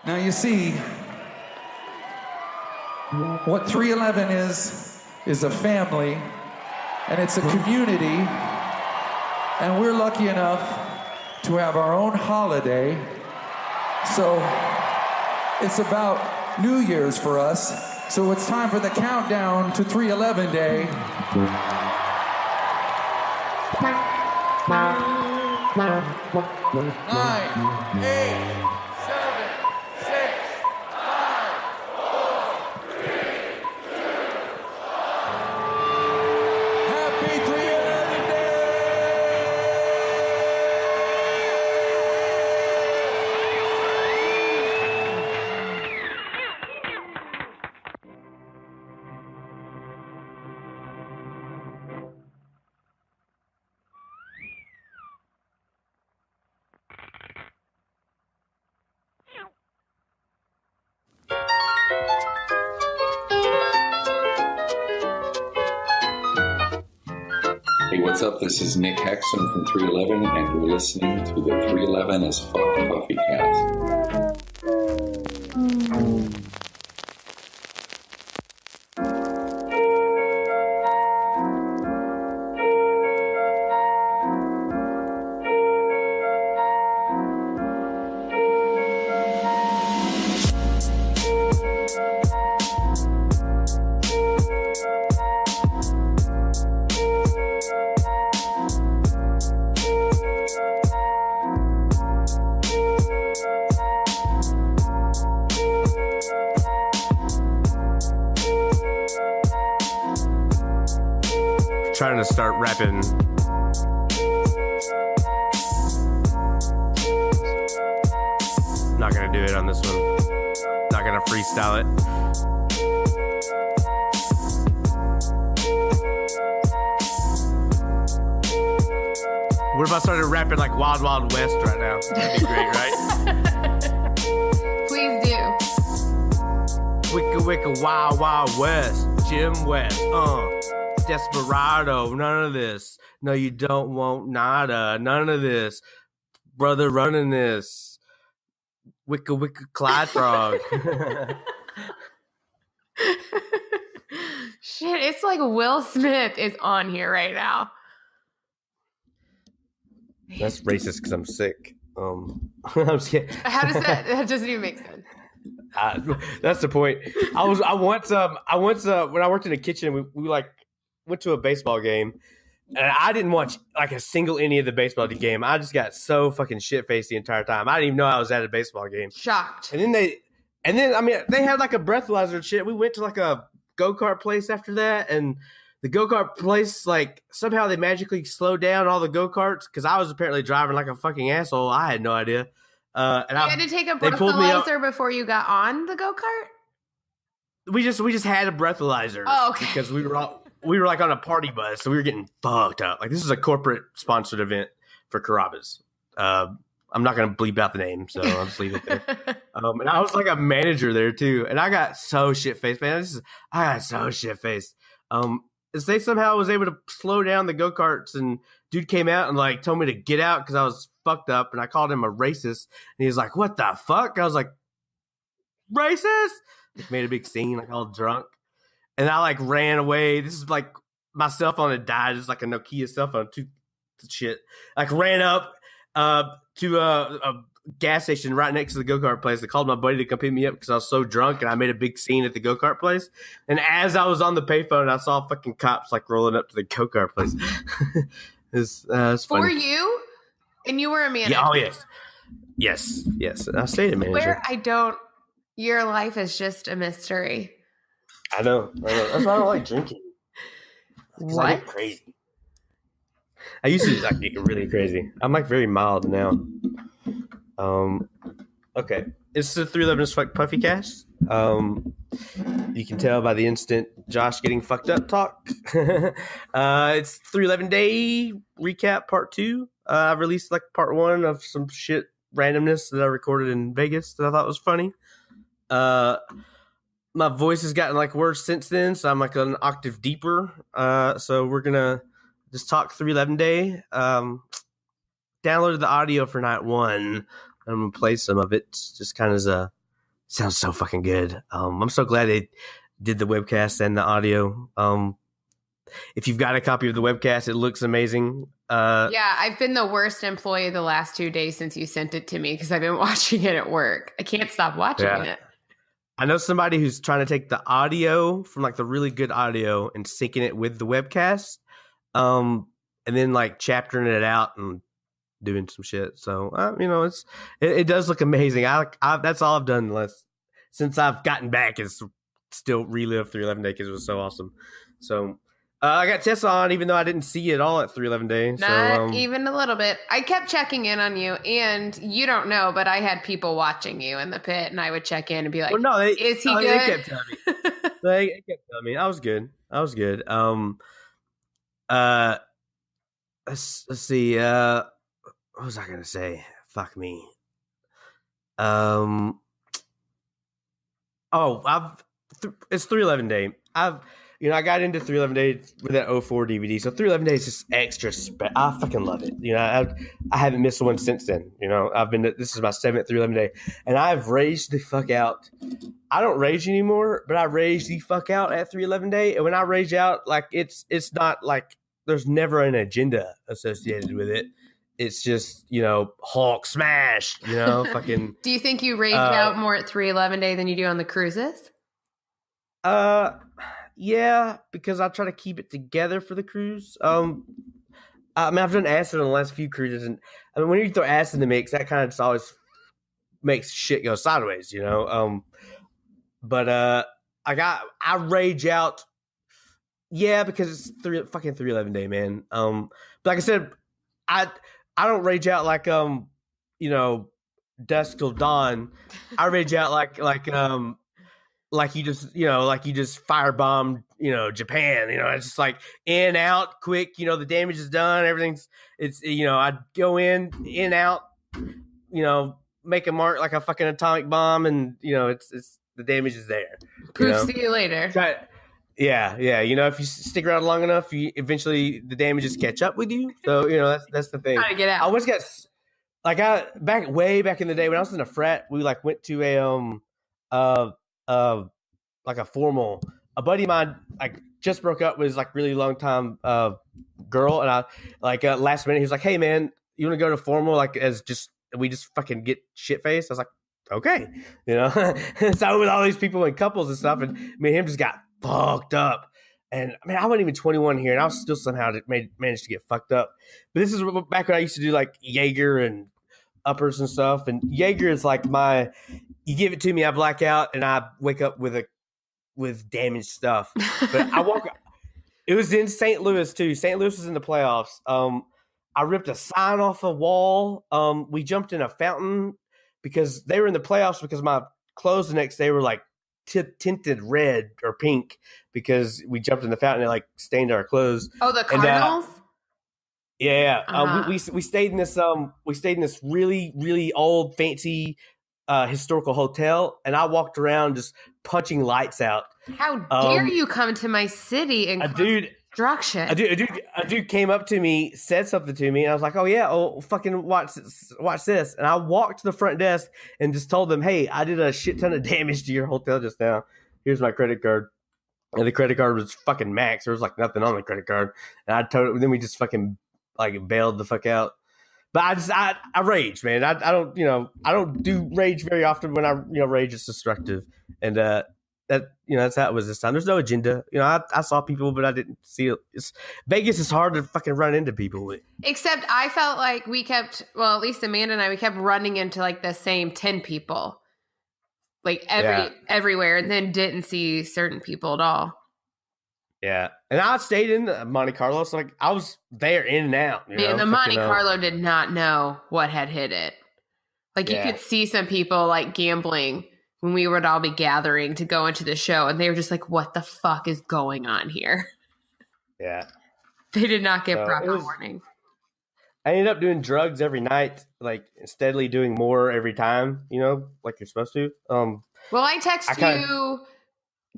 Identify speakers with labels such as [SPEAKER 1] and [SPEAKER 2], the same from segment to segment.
[SPEAKER 1] Now you see, what 311 is a family, and it's a community, and we're lucky enough to have our own holiday. So it's about New Year's for us. So it's time for the countdown to 311 Day. 9, 8, 7, 6, 5, 4, 3, 2, 1. Happy 311 Day!
[SPEAKER 2] Hey, what's up? This is Nick Hexum from 311, and you're listening to the 311 as Fuck Puffy Cast.
[SPEAKER 3] Trying to start rapping. Not gonna do it on this one. Not gonna freestyle it. What if I started rapping like Wild Wild West right now? That'd be great, right?
[SPEAKER 4] Please do.
[SPEAKER 3] Wicka wicka wild wild west. Jim West. Desperado, none of this. No, you don't want nada. None of this. Brother running this. Wicka wicka Clyde Frog.
[SPEAKER 4] Shit, it's like Will Smith is on here right now.
[SPEAKER 3] That's racist because I'm sick. I'm just kidding.
[SPEAKER 4] How does that doesn't even make sense.
[SPEAKER 3] That's the point. I once when I worked in the kitchen, we like went to a baseball game, and I didn't watch like a single inning of the baseball game. I just got so fucking shit faced the entire time. I didn't even know I was at a baseball game.
[SPEAKER 4] Shocked.
[SPEAKER 3] And then I mean, they had like a breathalyzer and shit. We went to like a go-kart place after that, and the go-kart place, like, somehow they magically slowed down all the go-karts because I was apparently driving like a fucking asshole. I had no idea. And
[SPEAKER 4] you had to take a
[SPEAKER 3] they pulled me up.
[SPEAKER 4] breathalyzer before you got on the go-kart?
[SPEAKER 3] We just had a breathalyzer.
[SPEAKER 4] Oh, okay.
[SPEAKER 3] Because we were like on a party bus, so we were getting fucked up. Like, this is a corporate sponsored event for Carrabba's. I'm not going to bleep out the name, so I'll just leave it there. And I was like a manager there too, and I got so shit-faced, man. I got so shit-faced. They somehow was able to slow down the go-karts, and dude came out and like told me to get out because I was fucked up, and I called him a racist, and he was like, "What the fuck?" I was like, "Racist?" Like, made a big scene, like all drunk, and I like ran away. This is like my cell phone had died. It's like a Nokia cell phone, too shit. Like ran up to a gas station right next to the go-kart place. I called my buddy to come pick me up because I was so drunk, and I made a big scene at the go-kart place. And as I was on the payphone, I saw fucking cops like rolling up to the go-kart place. It's funny.
[SPEAKER 4] For you? And you were a manager?
[SPEAKER 3] Yeah, oh, yes. Yes. I stayed a manager.
[SPEAKER 4] Your life is just a mystery.
[SPEAKER 3] I know. That's why I don't like drinking.
[SPEAKER 4] What?
[SPEAKER 3] I get crazy. I used to like get really crazy. I'm like very mild now. Okay. It's the 311 as Fuck Puffy Cast. You can tell by the instant Josh getting fucked up talk. It's 311 Day Recap Part 2. I released like Part 1 of some shit randomness that I recorded in Vegas that I thought was funny. My voice has gotten like worse since then, so I'm like an octave deeper. So we're gonna just talk 311 Day. Downloaded the audio for night 1. I'm gonna play some of it, just kind of as a Sounds so fucking good. I'm so glad they did the webcast and the audio. If you've got a copy of the webcast, it looks amazing.
[SPEAKER 4] Yeah, I've been the worst employee the last 2 days since you sent it to me because I've been watching it at work. I can't stop watching it.
[SPEAKER 3] I know somebody who's trying to take the audio from like the really good audio and syncing it with the webcast, and then like chaptering it out and doing some shit. So it does look amazing. I that's all I've done since I've gotten back is still relive 311 Day because it was so awesome. So I got Tessa on, even though I didn't see you at all at 311 Day.
[SPEAKER 4] Not even a little bit. I kept checking in on you, and you don't know, but I had people watching you in the pit, and I would check in and be like, is he good?
[SPEAKER 3] They kept telling me. They kept telling me. I was good. Let's see. What was I gonna say? Fuck me. It's 311 Day. I got into 311 Day with that 04 DVD. So 311 Day is just extra. I fucking love it. I haven't missed one since then. This is my 7th 311 Day, and I've raged the fuck out. I don't rage anymore, but I rage the fuck out at 311 Day. And when I rage out, like it's not like there's never an agenda associated with it. It's just, Hulk smash, fucking.
[SPEAKER 4] Do you think you rage out more at 311 Day than you do on the cruises?
[SPEAKER 3] Yeah, because I try to keep it together for the cruise. I've done acid on the last few cruises, and when you throw acid in the mix, that kind of just always makes shit go sideways, But I rage out, yeah, because it's fucking 311 Day, man. But like I said, I don't rage out like dusk till dawn. I rage out like you just firebombed, Japan, it's just like in, out, quick, the damage is done. I'd go in, out, make a mark like a fucking atomic bomb. And, it's the damage is there.
[SPEAKER 4] Poof, see you later.
[SPEAKER 3] Yeah. If you stick around long enough, eventually the damages catch up with you. So, that's the thing.
[SPEAKER 4] Trying to get out.
[SPEAKER 3] I always got way back in the day when I was in a frat, we went to a formal. A buddy of mine just broke up with his really long time girl, and I last minute he was like, "Hey man, you want to go to formal we just fucking get shit faced?" I was like, "Okay," So with all these people and couples and stuff, and me and him just got fucked up. And I mean, I wasn't even 21 here, and I was still somehow managed to get fucked up. But this is back when I used to do Jaeger and uppers and stuff. And Jaeger is you give it to me, I black out, and I wake up with damaged stuff. But it was in St. Louis too. St. Louis was in the playoffs. I ripped a sign off a wall. We jumped in a fountain because they were in the playoffs because my clothes the next day were tinted red or pink because we jumped in the fountain and stained our clothes.
[SPEAKER 4] Oh, the Cardinals?
[SPEAKER 3] Yeah. Uh-huh. We stayed in this really, really old, fancy historical hotel, and I walked around just punching lights out.
[SPEAKER 4] How dare you come to my city and destruction?
[SPEAKER 3] A dude came up to me, said something to me, and I was like, "Oh yeah, fucking watch this." And I walked to the front desk and just told them, "Hey, I did a shit ton of damage to your hotel just now. Here's my credit card." And the credit card was fucking max. There was nothing on the credit card, and then we just fucking bailed the fuck out. But I rage, man. I don't do rage very often. When I rage, it's destructive, and that's how it was this time. There's no agenda. I saw people, but I didn't see it. Vegas is hard to fucking run into people with.
[SPEAKER 4] Except I felt like at least Amanda and I, we kept running into the same 10 people, everywhere, and then didn't see certain people at all.
[SPEAKER 3] Yeah, and I stayed in Monte Carlo, so I was there in and out.
[SPEAKER 4] Man, the Monte Carlo did not know what had hit it. You could see some people gambling when we would all be gathering to go into the show, and they were just like, "What the fuck is going on here?"
[SPEAKER 3] Yeah,
[SPEAKER 4] they did not get proper warning.
[SPEAKER 3] I ended up doing drugs every night, steadily doing more every time. Like you're supposed to.
[SPEAKER 4] Well, I texted you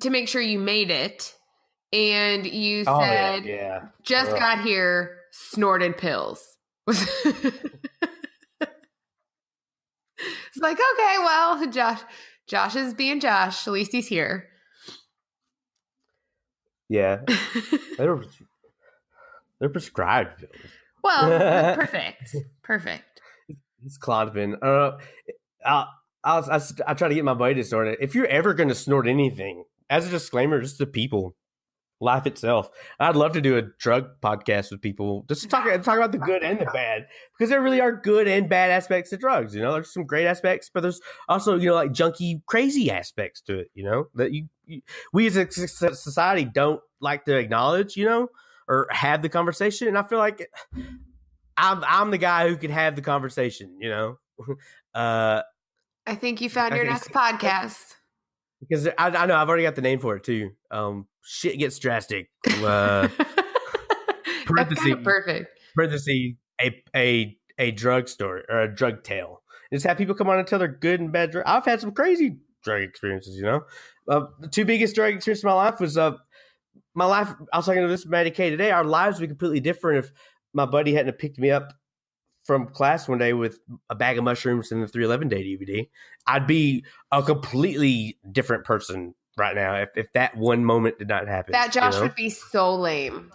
[SPEAKER 4] to make sure you made it. And you said, just got here, snorted pills. It's okay, well, Josh, Josh is being Josh. At least he's here.
[SPEAKER 3] Yeah. They're prescribed pills.
[SPEAKER 4] Well, perfect.
[SPEAKER 3] It's Clonopin. I try to get my buddy to snort it. If you're ever going to snort anything, as a disclaimer, just the people, life itself. I'd love to do a drug podcast with people, just to talk about the good and the bad, because there really are good and bad aspects to drugs. There's some great aspects, but there's also like junky, crazy aspects to it. That we as a society don't like to acknowledge. Or have the conversation, and I feel like I'm the guy who could have the conversation.
[SPEAKER 4] I think you found your next podcast.
[SPEAKER 3] Because I know I've already got the name for it too. Shit gets drastic.
[SPEAKER 4] That's kind of perfect.
[SPEAKER 3] Parenthesis, a drug story or a drug tale. Just have people come on and tell their good and bad drug. I've had some crazy drug experiences. The two biggest drug experiences in my life was my life. I was talking to this Maddie K today. Our lives would be completely different if my buddy hadn't picked me up from class one day with a bag of mushrooms and the 311 Day DVD. I'd be a completely different person right now if that one moment did not happen.
[SPEAKER 4] That Josh would be so lame.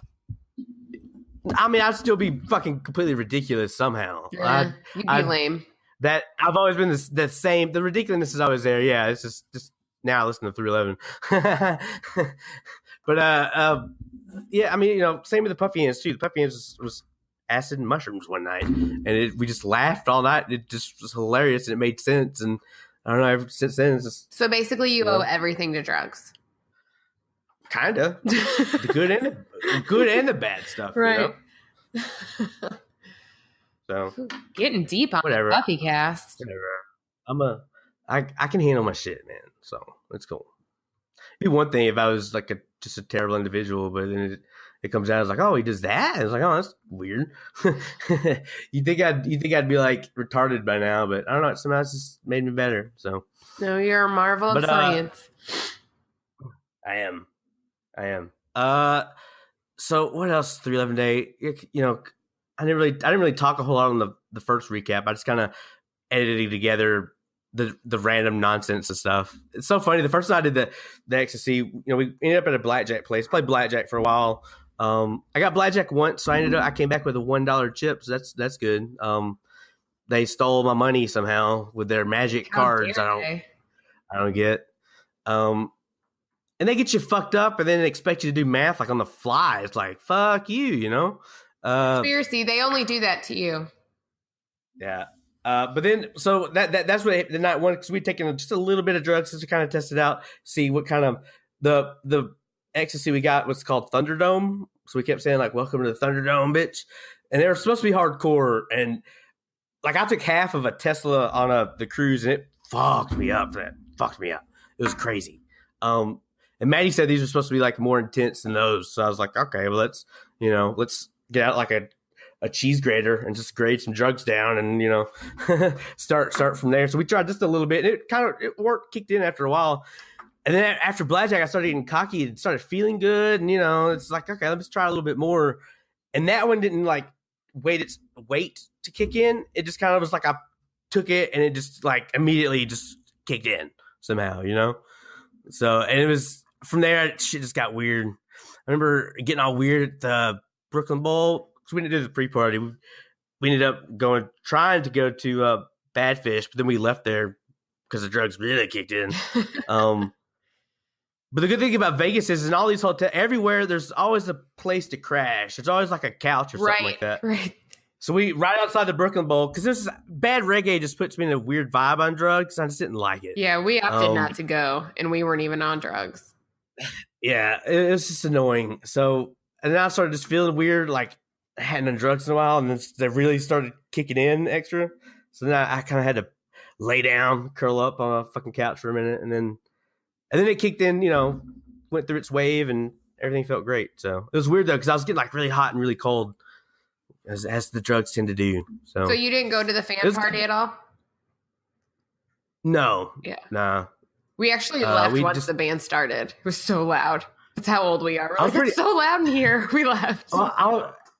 [SPEAKER 3] I mean, I'd still be fucking completely ridiculous somehow.
[SPEAKER 4] Yeah, you'd be lame.
[SPEAKER 3] That I've always been the same. The ridiculousness is always there. Yeah, it's just now I listen to 311. But yeah, I mean, same with the Puffy Hands too. The Puffy Hands was acid and mushrooms one night, and we just laughed all night. It just was hilarious, and it made sense. And I don't know, ever since then, it's just
[SPEAKER 4] so basically you owe everything to drugs.
[SPEAKER 3] Kinda, the good and the bad stuff,
[SPEAKER 4] right?
[SPEAKER 3] So
[SPEAKER 4] getting deep on
[SPEAKER 3] whatever.
[SPEAKER 4] The Puffy cast.
[SPEAKER 3] Whatever. I can handle my shit, man. So it's cool. It'd be one thing if I was like just a terrible individual, but then it comes out as like, oh, he does that. And it's like, oh, that's weird. you think I'd be like retarded by now, but I don't know. Somehow it's just made me better. So
[SPEAKER 4] no, you're a marvel of science.
[SPEAKER 3] I am. So what else? 311 Day. I didn't really talk a whole lot on the first recap. I just kind of edited together the random nonsense and stuff. It's so funny. The first time I did the ecstasy, we ended up at a blackjack place. Played blackjack for a while. I got blackjack once, so I came back with a $1 chip. So that's good. They stole my money somehow with their magic cards. I don't get. And they get you fucked up, and then expect you to do math like on the fly. It's like fuck you,
[SPEAKER 4] Conspiracy. They only do that to you.
[SPEAKER 3] Yeah. But then, so that's what the night one, because we'd taken just a little bit of drugs just to kind of test it out, see what kind of the ecstasy we got was called Thunderdome. So we kept saying like, "Welcome to the Thunderdome, bitch," and they were supposed to be hardcore. And like, I took half of a Tesla on the cruise, and it fucked me up. It was crazy. And Maddie said these were supposed to be like more intense than those. So I was like, okay, well let's get out like a cheese grater and just grade some drugs down and, start from there. So we tried just a little bit, and it worked, kicked in after a while. And then after blackjack, I started getting cocky and started feeling good. And, it's like, okay, let's try a little bit more. And that one didn't like wait to kick in. It just kind of was like, I took it and it just like immediately just kicked in somehow, So, and it was from there, shit just got weird. I remember getting all weird at the Brooklyn Bowl. So we didn't do the pre-party. We ended up trying to go to Badfish, but then we left there because the drugs really kicked in. But the good thing about Vegas is in all these hotels, everywhere, there's always a place to crash. There's always like a couch or something like that.
[SPEAKER 4] Right.
[SPEAKER 3] So we right outside the Brooklyn Bowl, because this bad reggae just puts me in a weird vibe on drugs. I just didn't like it.
[SPEAKER 4] Yeah, we opted not to go, and we weren't even on drugs.
[SPEAKER 3] Yeah, it was just annoying. So, and then I started just feeling weird, like I hadn't done drugs in a while, and then they really started kicking in extra. So then I kind of had to lay down, curl up on a fucking couch for a minute, and then it kicked in, went through its wave, and everything felt great. So it was weird though, because I was getting like really hot and really cold, as the drugs tend to do. So
[SPEAKER 4] you didn't go to the fan party at all?
[SPEAKER 3] No.
[SPEAKER 4] Yeah.
[SPEAKER 3] Nah.
[SPEAKER 4] We actually left once the band started. It was so loud. That's how old we are. We're like, it's so loud in here. We left.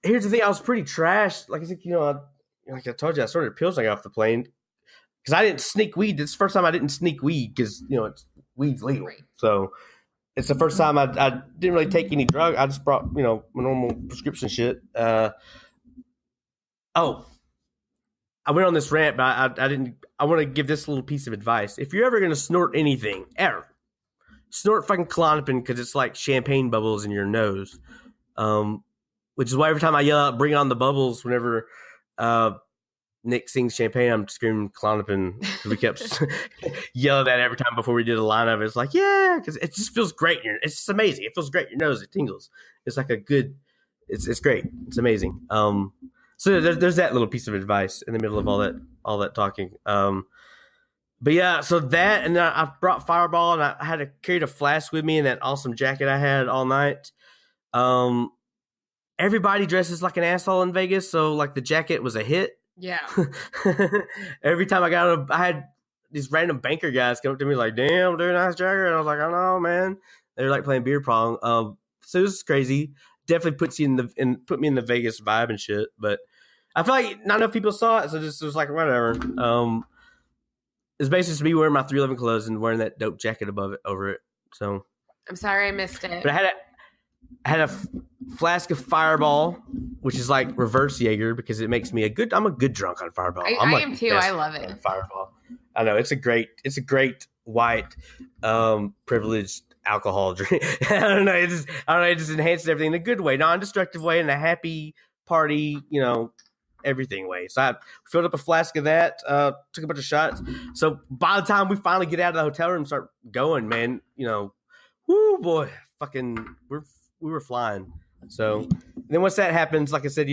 [SPEAKER 3] Here's the thing. I was pretty trashed. Like I think, like I told you, I started pills when I got off the plane. because I didn't sneak weed. This is the first time I didn't sneak weed because weed's legal.
[SPEAKER 4] Right.
[SPEAKER 3] So it's the first time I didn't really take any drug. I just brought my normal prescription shit. I went on this rant, but I didn't. I want to give this little piece of advice. If you're ever going to snort anything, ever, snort fucking Klonopin because it's like champagne bubbles in your nose. Which is why every time I yell out, bring on the bubbles, whenever Nick sings champagne, I'm screaming Klonopin because we kept yelling that every time before we did a line of it. It's like, yeah, because it just feels great. It's just amazing. It feels great in your nose. It tingles. It's like it's great. It's amazing. So there's that little piece of advice in the middle of all that talking. But yeah, so that, and then I brought Fireball, and I had to carry a flask with me and that awesome jacket I had all night. Everybody dresses like an asshole in Vegas, so like the jacket was a hit.
[SPEAKER 4] Yeah.
[SPEAKER 3] Every time I had these random banker guys come up to me like, "Damn, dude, nice jacket." And I was like, "I know, man." They were like playing beer pong. So it was crazy. Definitely put me in the Vegas vibe and shit. But I feel like not enough people saw it, so just was like whatever. It's basically just me wearing my 311 clothes and wearing that dope jacket over it. So
[SPEAKER 4] I'm sorry I missed it.
[SPEAKER 3] But I had a flask of Fireball, which is like reverse Jaeger because it makes me I'm a good drunk on Fireball.
[SPEAKER 4] I
[SPEAKER 3] like
[SPEAKER 4] am too. I love it.
[SPEAKER 3] Fireball. I know it's a great white privileged alcohol drink. I don't know. It just enhances everything in a good way, non-destructive way, in a happy party, everything way. So I filled up a flask of that, took a bunch of shots. So by the time we finally get out of the hotel room and start going, man, whoo boy, fucking we were flying. So then once that happens, like I said,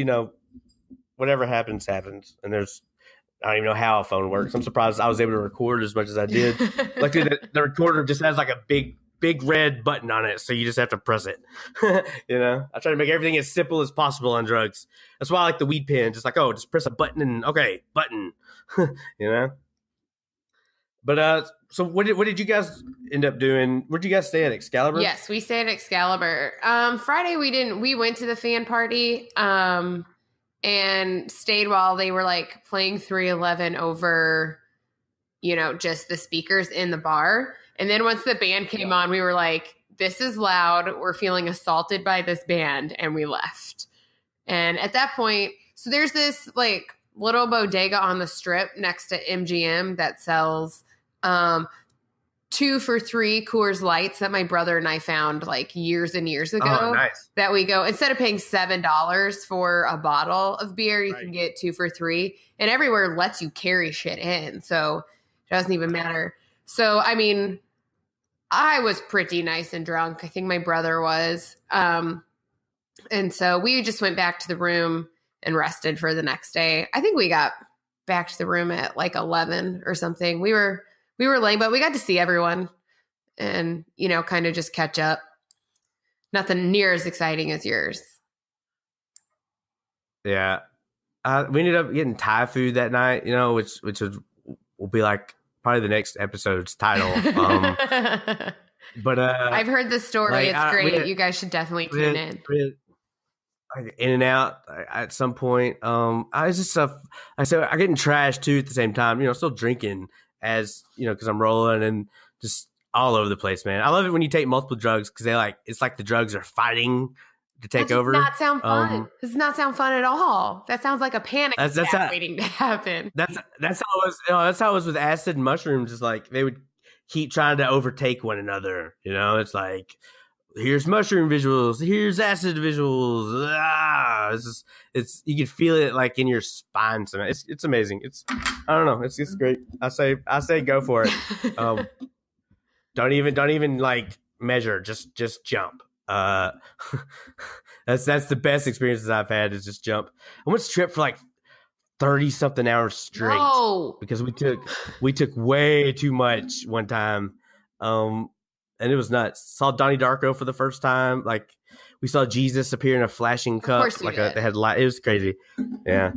[SPEAKER 3] whatever happens. And I don't even know how a phone works. I'm surprised I was able to record as much as I did. Luckily, the recorder just has like a big red button on it, so you just have to press it. I try to make everything as simple as possible on drugs. That's why I like the weed pen. Just like, just press a button and okay, button. But so what did you guys end up doing? Where'd you guys stay at? Excalibur?
[SPEAKER 4] Yes, we stayed at Excalibur. Friday we went to the fan party and stayed while they were like playing 311 over, just the speakers in the bar. And then once the band came on, we were like, this is loud. We're feeling assaulted by this band. And we left. And at that point, so there's this like little bodega on the strip next to MGM that sells 2 for $3 Coors Lights that my brother and I found like years and years ago.
[SPEAKER 3] Oh, nice.
[SPEAKER 4] That we go, instead of paying $7 for a bottle of beer, you can get 2 for $3. And everywhere lets you carry shit in. So it doesn't even matter. So, I mean, I was pretty nice and drunk. I think my brother was. And so we just went back to the room and rested for the next day. I think we got back to the room at like 11 or something. We were late, but we got to see everyone and, kind of just catch up. Nothing near as exciting as yours.
[SPEAKER 3] Yeah. We ended up getting Thai food that night, which will be like probably the next episode's title. But
[SPEAKER 4] I've heard the story. It's great. You guys should definitely tune in.
[SPEAKER 3] In and out at some point. I getting trashed too at the same time, still drinking as, because I'm rolling and just all over the place, man. I love it when you take multiple drugs because it's like the drugs are fighting to take over.
[SPEAKER 4] That does not sound fun. This does not sound fun at all. That sounds like a panic attack waiting to happen.
[SPEAKER 3] That's how it was. That's how it was with acid and mushrooms. Is like they would keep trying to overtake one another. It's like, here's mushroom visuals, here's acid visuals. It's you can feel it like in your spine. So it's amazing. I don't know. It's great. I say go for it. Don't even like measure. Just jump. That's the best experiences I've had is just jump. I went strip for like 30 something hours straight because we took way too much one time. And it was nuts. Saw Donnie Darko for the first time. Like we saw Jesus appear in a flashing cup. They had light. It was crazy. Yeah.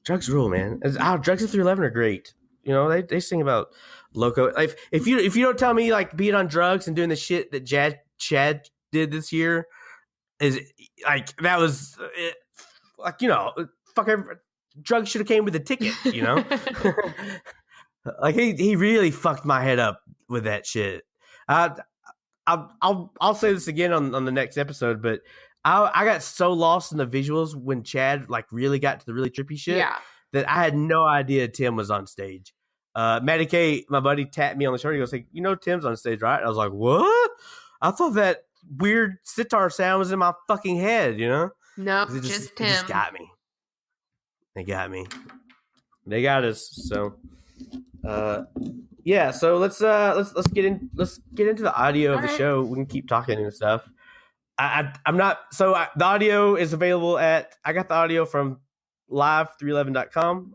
[SPEAKER 3] Drugs rule, man. Drugs at 311 are great. They sing about loco. Like, if you don't tell me like being on drugs and doing the shit that Chad did this year is like that was like fuck everybody. drugs should have came with a ticket, you know? Like he really fucked my head up with that shit. I'll say this again on the next episode, but I got so lost in the visuals when Chad like really got to the really trippy shit that I had no idea Tim was on stage. Matty K, my buddy, tapped me on the shoulder. He goes, like, Tim's on stage, right? I was like, what? I thought that weird sitar sound was in my fucking head,
[SPEAKER 4] Nope, just Tim.
[SPEAKER 3] It just got me. They got me. They got us. So, yeah. So let's get into the audio of the show. We can keep talking and stuff. I'm not. So the audio is available at. I got the audio from live311.com.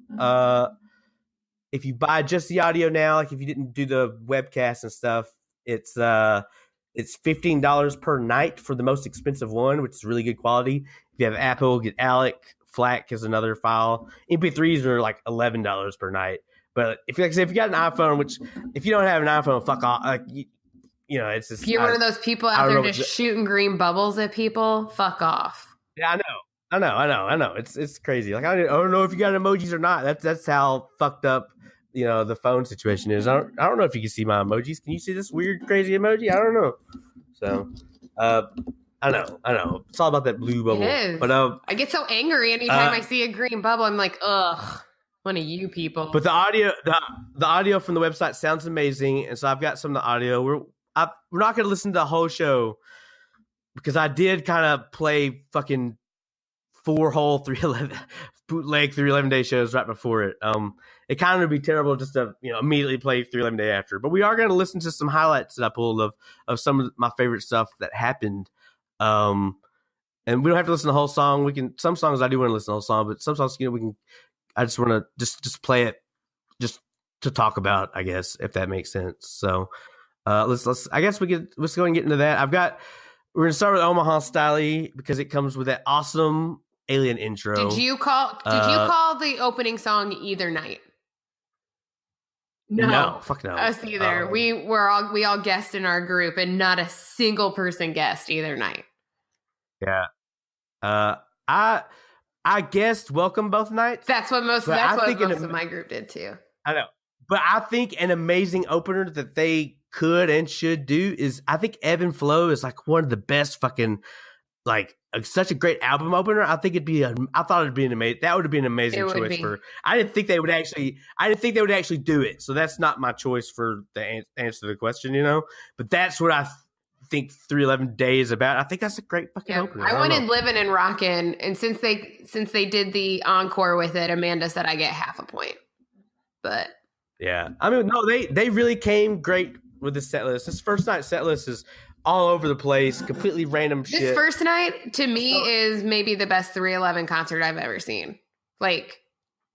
[SPEAKER 3] If you buy just the audio now, like if you didn't do the webcast and stuff, it's $15 per night for the most expensive one, which is really good quality. If you have Apple, get Alec. FLAC is another file. MP3s are like $11 per night. But if you got an iPhone, which if you don't have an iPhone, fuck off. Like it's just.
[SPEAKER 4] If you're one of those people out there just shooting green bubbles at people, fuck off.
[SPEAKER 3] Yeah, I know. It's crazy. Like I don't know if you got emojis or not. That's how fucked up the phone situation is. I don't know if you can see my emojis. Can you see this weird crazy emoji? I don't know. So, I know. It's all about that blue bubble.
[SPEAKER 4] It is.
[SPEAKER 3] But
[SPEAKER 4] I get so angry anytime I see a green bubble. I'm like, ugh, one of you people.
[SPEAKER 3] But the audio from the website sounds amazing, and so I've got some of the audio. We're not going to listen to the whole show because I did kind of play fucking 4-hole 311 bootleg 311 day shows right before it. It kind of would be terrible just to immediately play 311 day after. But we are going to listen to some highlights that I pulled of some of my favorite stuff that happened. And we don't have to listen to the whole song. We can. Some songs I do want to listen to the whole song, but some songs we can. I just want to just play it just to talk about, I guess, if that makes sense. So let's go and get into that. We're gonna start with Omaha Style because it comes with that awesome alien intro.
[SPEAKER 4] Did you call the opening song Either Night?
[SPEAKER 3] No, fuck no.
[SPEAKER 4] Us either. We all guessed in our group, and not a single person guessed Either Night.
[SPEAKER 3] Yeah. I guessed Welcome Both Nights.
[SPEAKER 4] That's what most of my group did too.
[SPEAKER 3] I know. But I think an amazing opener that they could and should do is, I think Ebb and Flow is like one of the best fucking, like, such a great album opener. I think I thought it'd be an amazing choice for. I didn't think they would actually do it. So that's not my choice for the answer to the question, But that's what I think 311 Day is about. I think that's a great fucking opener.
[SPEAKER 4] I wanted Living and Rockin', and since they did the encore with it, Amanda said I get half a point. But
[SPEAKER 3] yeah, I mean, no, they really came great with the set list. This first night set list is all over the place, completely random shit.
[SPEAKER 4] This first night, to me, is maybe the best 311 concert I've ever seen. Like,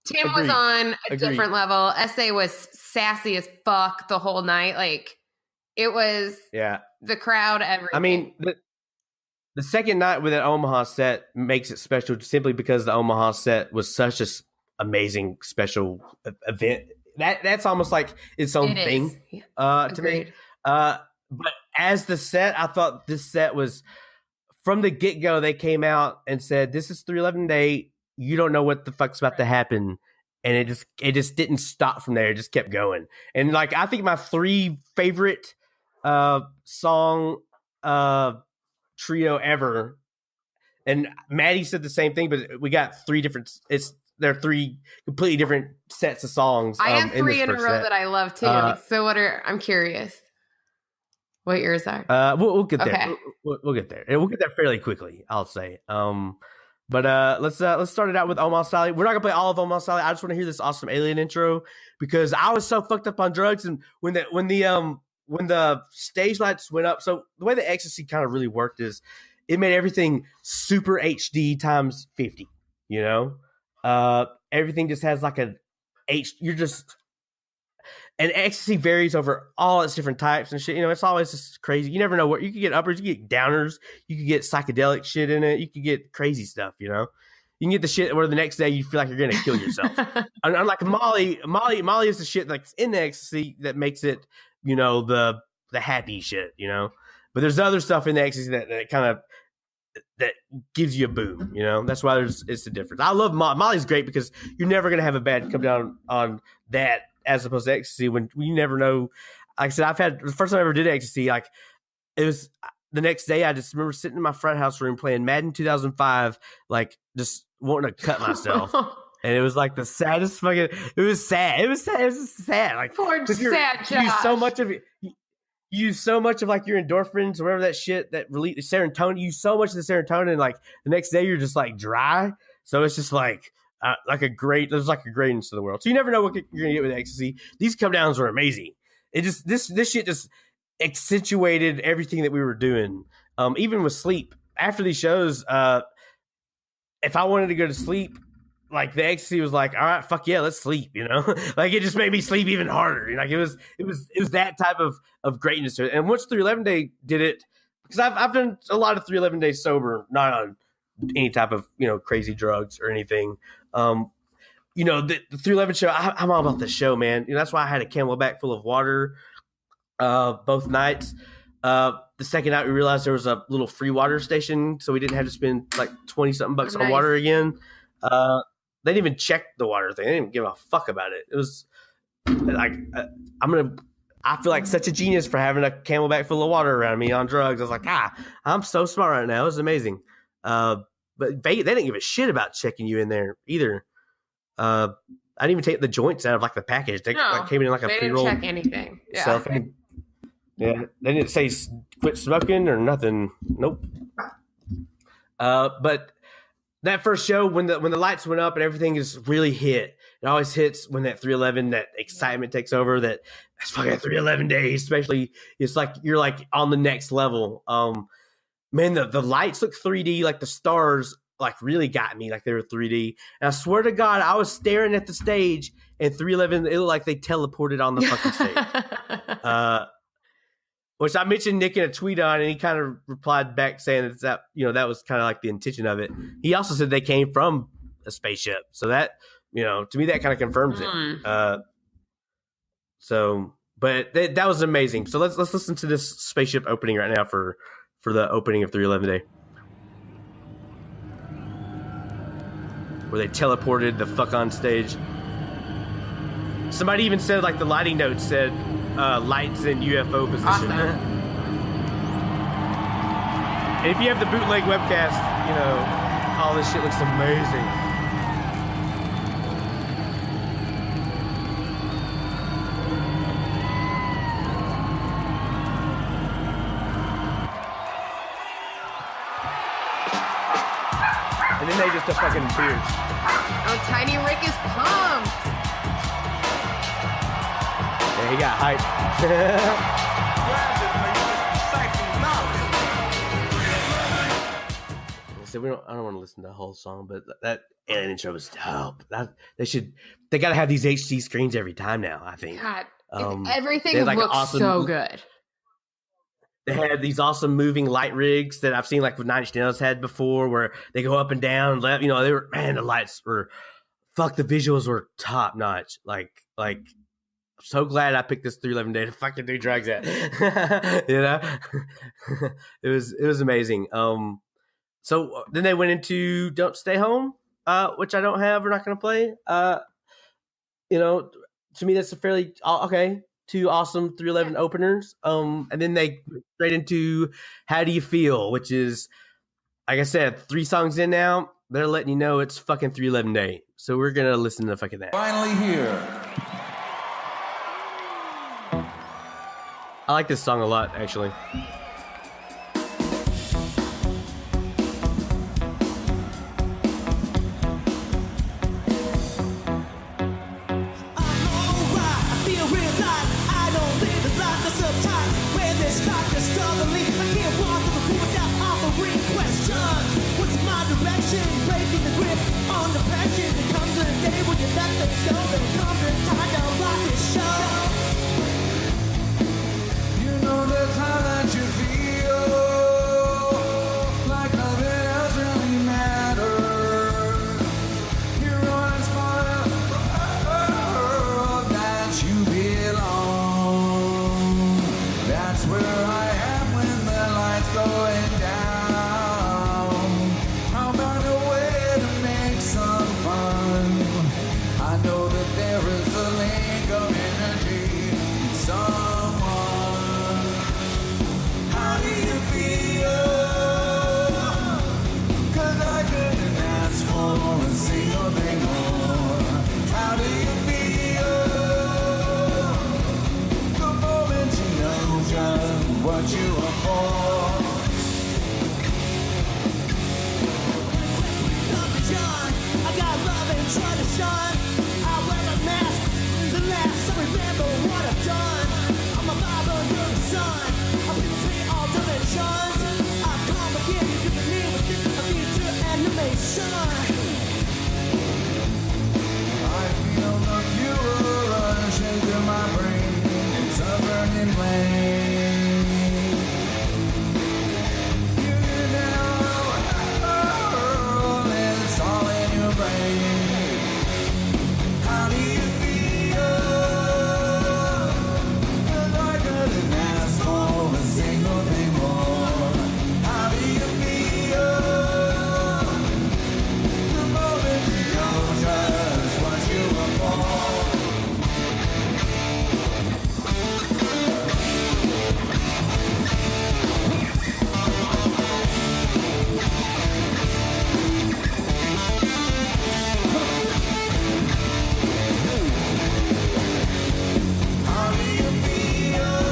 [SPEAKER 4] Tim was on a different level. SA was sassy as fuck the whole night. Like, it was the crowd, everything.
[SPEAKER 3] I mean, the second night with that Omaha set makes it special simply because the Omaha set was such a amazing special event. That's almost like its own thing to me. But as the set, I thought this set was, from the get-go, they came out and said, this is 311 Day. You don't know what the fuck's about to happen. And it just didn't stop from there. It just kept going. And like, I think my 3 favorite song trio ever, and Maddie said the same thing, but we got 3 different, there are 3 completely different sets of songs.
[SPEAKER 4] I have 3 in a row that I love too. So I'm curious what yours are.
[SPEAKER 3] We'll get there. We'll get there. And we'll get there fairly quickly, I'll say. But let's start it out with Omaha Style. We're not gonna play all of Omaha Style. I just want to hear this awesome alien intro because I was so fucked up on drugs, and when the stage lights went up, so the way the ecstasy kind of really worked is it made everything super HD times 50. Everything just has like and ecstasy varies over all its different types and shit. It's always just crazy. You never know what you could get. Uppers, you get downers, you could get psychedelic shit in it, you could get crazy stuff. You can get the shit where the next day you feel like you're gonna kill yourself. Unlike Molly is the shit that's in the ecstasy that makes it, the happy shit. But there's other stuff in the ecstasy that kind of that gives you a boom. You know, that's why it's the difference. I love Molly's great because you're never gonna have a bad come down on that as opposed to ecstasy when you never know. Like I said, I've had the first time I ever did ecstasy. Like it was the next day. I just remember sitting in my frat house room playing Madden 2005, like just wanting to cut myself. And it was like the saddest fucking. It was sad. It was sad. It was sad. Like
[SPEAKER 4] poor sad Josh.
[SPEAKER 3] You use so much of it. You use so much of like your endorphins or whatever that shit that release serotonin. You use so much of the serotonin, and like the next day you're just like dry. So it's just like there's like a greatness to the world. So you never know what you're gonna get with ecstasy. These come downs were amazing. It just this shit just accentuated everything that we were doing. Even with sleep after these shows, if I wanted to go to sleep, like the ecstasy was like, all right, fuck yeah, let's sleep, you know? Like it just made me sleep even harder. Like it was that type of greatness to it. And once 311 Day did it, because I've done a lot of 311 Days sober, not on any type of, you know, crazy drugs or anything. You know, the 311 show, I'm all about the show, man. You know, that's why I had a Camelback full of water both nights. The second night we realized there was a little free water station, so we didn't have to spend like 20 something bucks on water again. They didn't even check the water thing. They didn't even give a fuck about it. It was like I feel like such a genius for having a Camelback full of water around me on drugs. I was like, I'm so smart right now. It was amazing. But they didn't give a shit about checking you in there either. I didn't even take the joints out of like the package. They like, came in like a pre-roll.
[SPEAKER 4] They didn't check anything.
[SPEAKER 3] Yeah, they didn't say quit smoking or nothing. Nope. But that first show, when the lights went up and everything just really hit, it always hits when that 311, that excitement takes over. That's fucking 311 Days, especially. It's like you're like on the next level. Man, the lights look 3D, like the stars like really got me, like they were 3D. And I swear to God, I was staring at the stage and 311, it looked like they teleported on the fucking stage. Which I mentioned Nick in a tweet on, and he kind of replied back saying that you know, that was kind of like the intention of it. He also said they came from a spaceship, so that, you know, to me that kind of confirms it. But that was amazing. So let's listen to this spaceship opening right now for the opening of 311 Day, where they teleported the fuck on stage. Somebody even said like the lighting notes said lights in UFO position.
[SPEAKER 4] Awesome.
[SPEAKER 3] And if you have the bootleg webcast, you know, all this shit looks amazing. And then they just fucking appeared.
[SPEAKER 4] Oh, Tiny Rick is pumped.
[SPEAKER 3] Yeah, he got hyped. So I don't want to listen to the whole song, but that alien intro was dope. They got to have these HD screens every time now, I think.
[SPEAKER 4] God, everything like looks awesome, so good.
[SPEAKER 3] They had these awesome moving light rigs that I've seen like with Nine Inch Nails had before, where they go up and down, left. You know, the lights were, the visuals were top notch. Like. I'm so glad I picked this 311 Day to fucking do drugs at. You know, it was amazing. So then they went into Don't Stay Home, which I don't have. We're not going to play. You know, to me that's a fairly okay. Two awesome 311 openers. And then they straight into How Do You Feel, which is, like I said, 3 songs in now. They're letting you know it's fucking 311 Day. So we're gonna listen to fucking that.
[SPEAKER 1] Finally here.
[SPEAKER 3] I like this song a lot, actually.
[SPEAKER 1] That's where I am when the lights going down.
[SPEAKER 5] try to shine. I wear a mask to last. I remember what I've done. I'm a vibe under the sun. People say all dimensions. I've come again to the new with a future animation.
[SPEAKER 1] I feel the fuel rushing through my brain. It's a burning flame. You know it's all in your brain. How do you feel? 'Cause I couldn't ask for a single thing more. How do you feel? The moment you know just what you were for. How do you feel?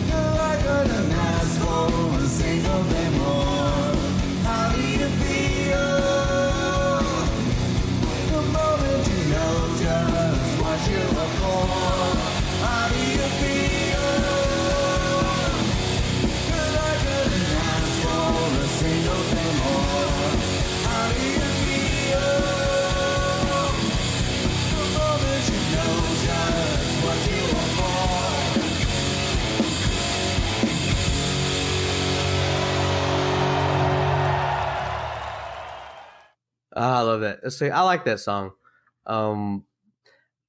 [SPEAKER 1] 'Cause I couldn't ask for a single thing more. How do you feel? The moment you know just what you are for. How do you feel? 'Cause I couldn't ask for a single thing more. How do you feel? The moment you know just what you are for.
[SPEAKER 3] I love that. I like that song.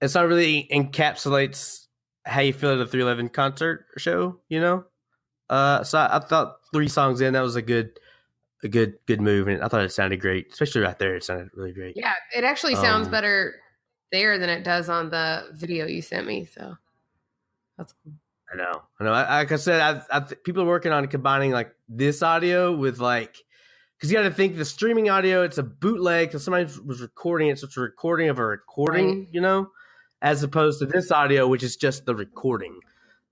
[SPEAKER 3] It sort of really encapsulates how you feel at a 311 concert show, you know? So I thought 3 songs in, that was a good move, and I thought it sounded great, especially right there. It sounded really great.
[SPEAKER 4] Yeah, it actually sounds better there than it does on the video you sent me. So that's cool.
[SPEAKER 3] I know. Like I said, people are working on combining like this audio with like, because you got to think the streaming audio, it's a bootleg because somebody was recording it, so it's a recording of a recording,
[SPEAKER 4] Right.
[SPEAKER 3] you know, as opposed to this audio, which is just the recording.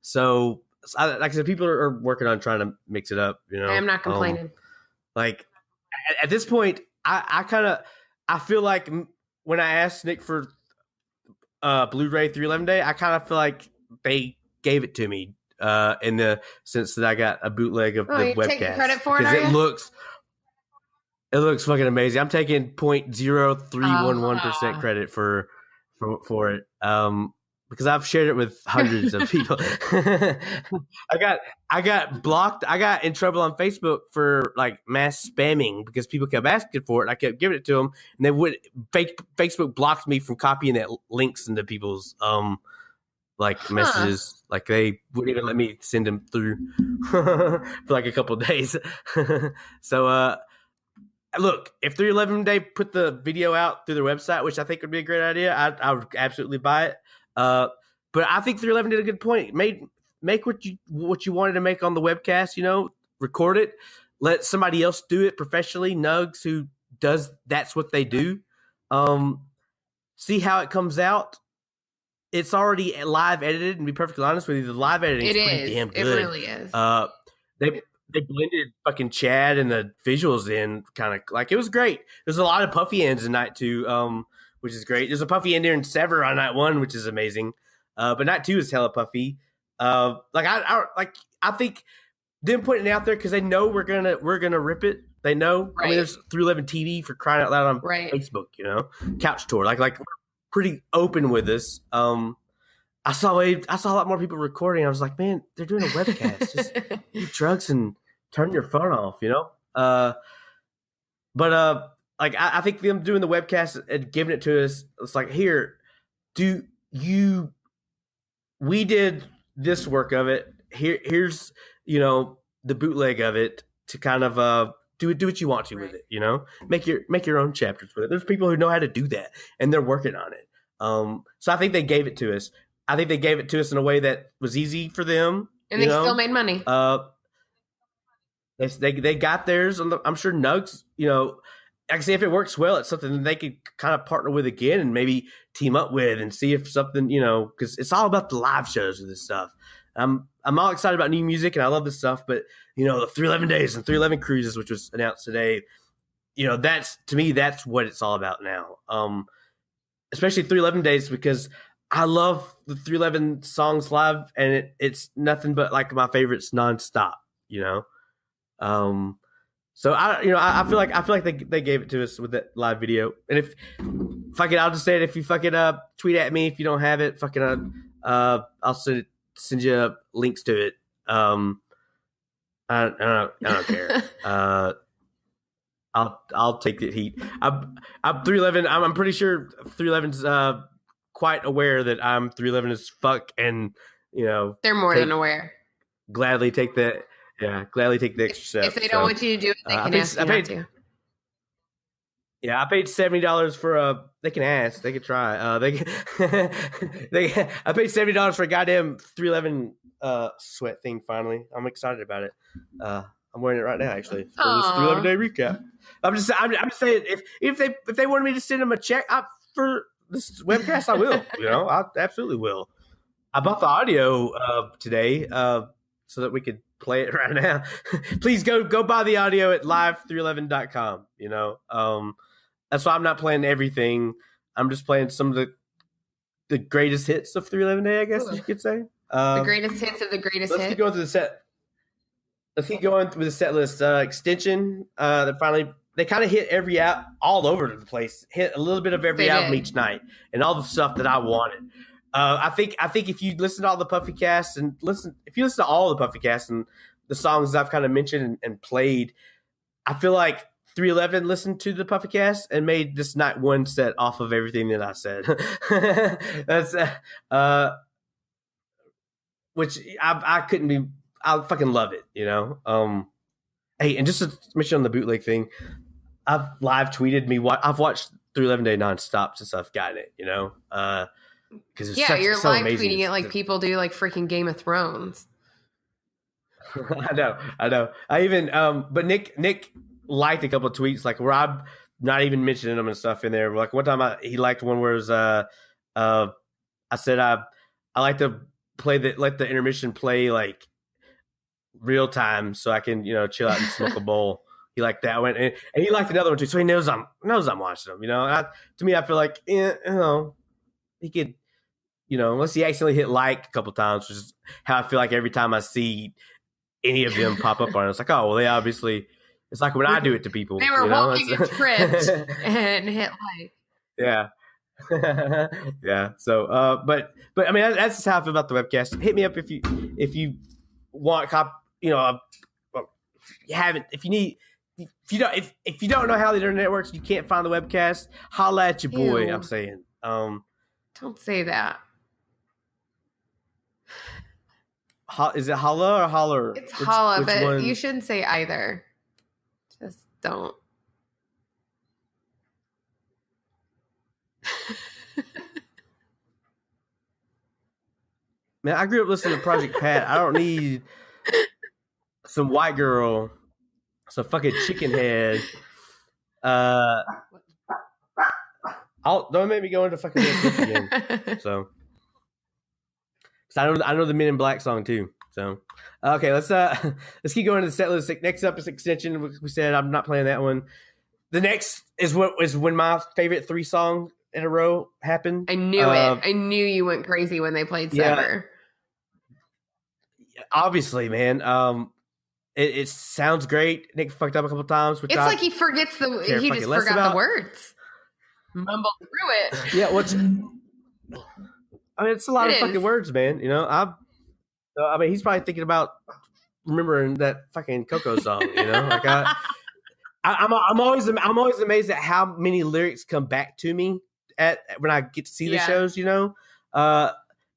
[SPEAKER 3] So, like I said, people are working on trying to mix it up. You know,
[SPEAKER 4] I am not complaining.
[SPEAKER 3] Like at this point, I feel like when I asked Nick for Blu-ray 311 Day, I kind of feel like they gave it to me in the sense that I got a bootleg of the
[SPEAKER 4] you're
[SPEAKER 3] webcast.
[SPEAKER 4] taking credit for it,
[SPEAKER 3] because
[SPEAKER 4] are
[SPEAKER 3] it
[SPEAKER 4] you?
[SPEAKER 3] looks fucking amazing. I'm taking 0.0311% credit for it. Because I've shared it with hundreds of people. I got blocked. I got in trouble on Facebook for like mass spamming because people kept asking for it. And I kept giving it to them, and they would Facebook blocked me from copying that links into people's messages. Like they wouldn't even let me send them through for like a couple of days. So look, if 311 Day put the video out through their website, which I think would be a great idea, I would absolutely buy it. But I think 311 did a good point. Make what you wanted to make on the webcast, you know, record it, let somebody else do it professionally. Nugs, who that's what they do. See how it comes out. It's already live edited, and to be perfectly honest with you, the live editing is pretty damn good.
[SPEAKER 4] It really is.
[SPEAKER 3] They blended fucking Chad and the visuals in, kind of like it was great. There's a lot of puffy ends in night 2, which is great. There's a puffy end here in Sever on night 1, which is amazing. But night 2 is hella puffy. I think them putting it out there because they know we're gonna rip it. They know.
[SPEAKER 4] Right.
[SPEAKER 3] I mean, there's 311 TV for crying out loud on
[SPEAKER 4] Right.
[SPEAKER 3] Facebook. You know, Couch Tour. Like we're pretty open with this. I saw a lot more people recording. I was like, man, they're doing a webcast. Just do drugs and turn your phone off, you know? I think them doing the webcast and giving it to us, it's like, here, we did this work of it. Here's, you know, the bootleg of it to kind of do what you want to with it, you know? Make your own chapters with it. There's people who know how to do that, and they're working on it. So I think they gave it to us. I think they gave it to us in a way that was easy for them.
[SPEAKER 4] And they still made money.
[SPEAKER 3] They got theirs. I'm sure Nugs, you know, like I say, if it works well, it's something that they could kind of partner with again and maybe team up with and see if something, you know, because it's all about the live shows with this stuff. I'm all excited about new music and I love this stuff, but you know, the 311 Days and 311 Cruises, which was announced today, that's to me, that's what it's all about now. Especially 311 days, because I love the 311 songs live, and it's nothing but like my favorites nonstop. So I feel like they gave it to us with that live video. And if fucking, I'll just say it. If you fucking tweet at me if you don't have it, fucking I'll send you links to it. I don't care. I'll take the heat. I'm 311. I'm pretty sure 311's quite aware that I'm 311 as fuck, and
[SPEAKER 4] they're more than aware.
[SPEAKER 3] Gladly take the extra step.
[SPEAKER 4] If they don't want you to do it, they can ask you not to.
[SPEAKER 3] Yeah, I paid $70 for they can ask, they can try. I paid $70 for a goddamn 311 sweat thing. Finally, I'm excited about it. I'm wearing it right now, actually, for this 311 day recap. I'm just saying, if they wanted me to send them a check for this webcast, I will. I absolutely will. I bought the audio today so that we could play it right now. Please go buy the audio at live311.com. That's why I'm not playing everything. I'm just playing some of the greatest hits of 311 Day, I guess you could say.
[SPEAKER 4] The greatest hits of the greatest hits.
[SPEAKER 3] Let's keep going through the set. Let's keep going through the set list. Extension. They kind of hit every out all over the place. Hit a little bit of every album each night, and all the stuff that I wanted. I think if you listen to all the Puffy casts if you listen to all the Puffy casts and the songs I've kind of mentioned and played, I feel like 311 listened to the Puffy cast and made this night one set off of everything that I said. That's which I couldn't be. I fucking love it, Hey, and just to mention on the bootleg thing, I've live tweeted me. I've watched 311 Day nonstop since I've gotten it, Because
[SPEAKER 4] you're
[SPEAKER 3] so
[SPEAKER 4] live
[SPEAKER 3] amazing.
[SPEAKER 4] tweeting it like people do, like freaking Game of Thrones.
[SPEAKER 3] I know. I even but Nick liked a couple of tweets like where I'm not even mentioning them and stuff in there. Like one time he liked one where it was I said I like to let the intermission play like real time so I can chill out and smoke a bowl. He liked that one, and he liked another one too. So he knows I'm watching them. To me, I feel like he could, unless he accidentally hit like a couple times, which is how I feel like every time I see any of them pop up on it. It's like, oh well, they obviously. It's like when I do it to people.
[SPEAKER 4] They were walking a tripped and hit like.
[SPEAKER 3] Yeah. Yeah. So, but I mean, that's just how I feel about the webcast. Hit me up if you want if you don't know how the internet works, you can't find the webcast. Holla at your boy.
[SPEAKER 4] Ew.
[SPEAKER 3] I'm saying.
[SPEAKER 4] Don't say that.
[SPEAKER 3] Is it holla or holler?
[SPEAKER 4] It's holla, but
[SPEAKER 3] one?
[SPEAKER 4] You shouldn't say either. Just don't.
[SPEAKER 3] Man, I grew up listening to Project Pat. I don't need some white girl, some fucking chicken head. Don't make me go into fucking this again. So, I know the Men in Black song too. So, okay, let's keep going to the set list. Next up is Extension. We said I'm not playing that one. The next is when my favorite 3 songs in a row happened.
[SPEAKER 4] I knew it. I knew you went crazy when they played Sever.
[SPEAKER 3] Obviously, man. It sounds great. Nick fucked up a couple times.
[SPEAKER 4] It's like he forgets he just forgot the words. Mumbled through it.
[SPEAKER 3] Yeah, I mean, it's a lot of fucking words, man. I mean, he's probably thinking about remembering that fucking Coco song. Like I'm always amazed at how many lyrics come back to me when I get to see the shows.